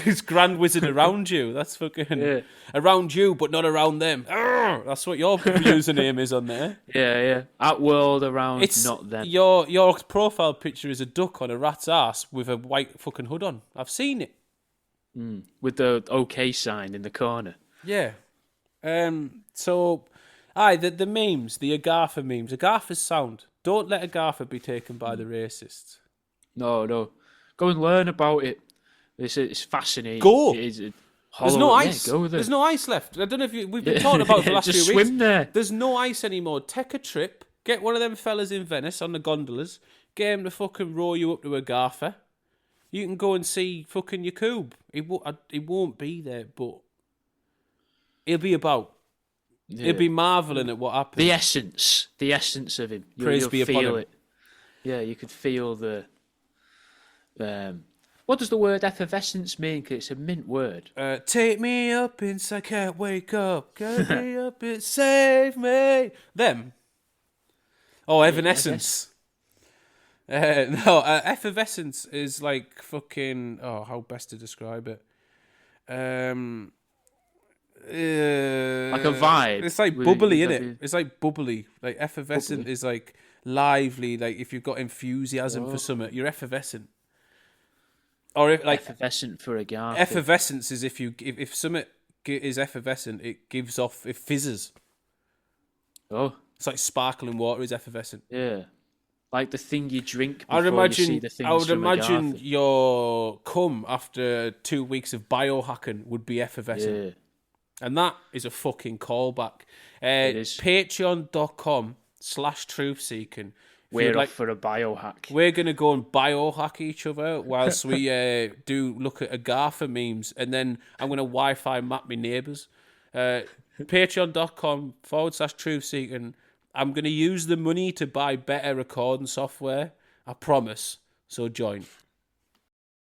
It's Grand Wizard Around You. That's fucking around you, but not around them. Arrgh! That's what your username is on there. Yeah. At world around, It's not them. your profile picture is a duck on a rat's ass with a white fucking hood on. I've seen it. With the OK sign in the corner. Yeah. So, the memes, the Agartha memes. Agartha's sound. Don't let Agartha be taken by the racists. No. Go and learn about it. It's fascinating. Go. It is There's no ice. Go there. There's no ice left. I don't know if we've been talking about it for the last Just few weeks. swim there. There's no ice anymore. Take a trip. Get one of them fellas in Venice on the gondolas. Get him to fucking row you up to Agartha. You can go and see fucking Yakub. He won't be there, but he'll be about. Yeah. He'll be marvelling at what happened. The essence of him. Praise You'll be upon feel him. it. Yeah, you could feel the. What does the word effervescence mean? 'Cause it's a mint word. Take me up inside, can't wake up. Get me up, it save me. Them. Oh, evanescence. No, effervescence is like fucking. Oh, how best to describe it? Like a vibe. It's like bubbly, isn't it? It's like bubbly. Like effervescent is like lively. Like if you've got enthusiasm for something, you're effervescent. Or if like effervescent for Agartha. effervescence is if something is effervescent, it gives off, it fizzes. Oh, It's like sparkling water is effervescent. yeah. Like the thing you drink before you see the things I would from imagine Agartha. your cum after 2 weeks of biohacking would be effervescent. Yeah. And that is a fucking callback. It is. Patreon.com/truthseeking. We're off for a biohack. We're going to go and biohack each other whilst we do look at Agartha memes. And then I'm going to Wi-Fi map my neighbours. Patreon.com/truthseeking. I'm going to use the money to buy better recording software. I promise. So join.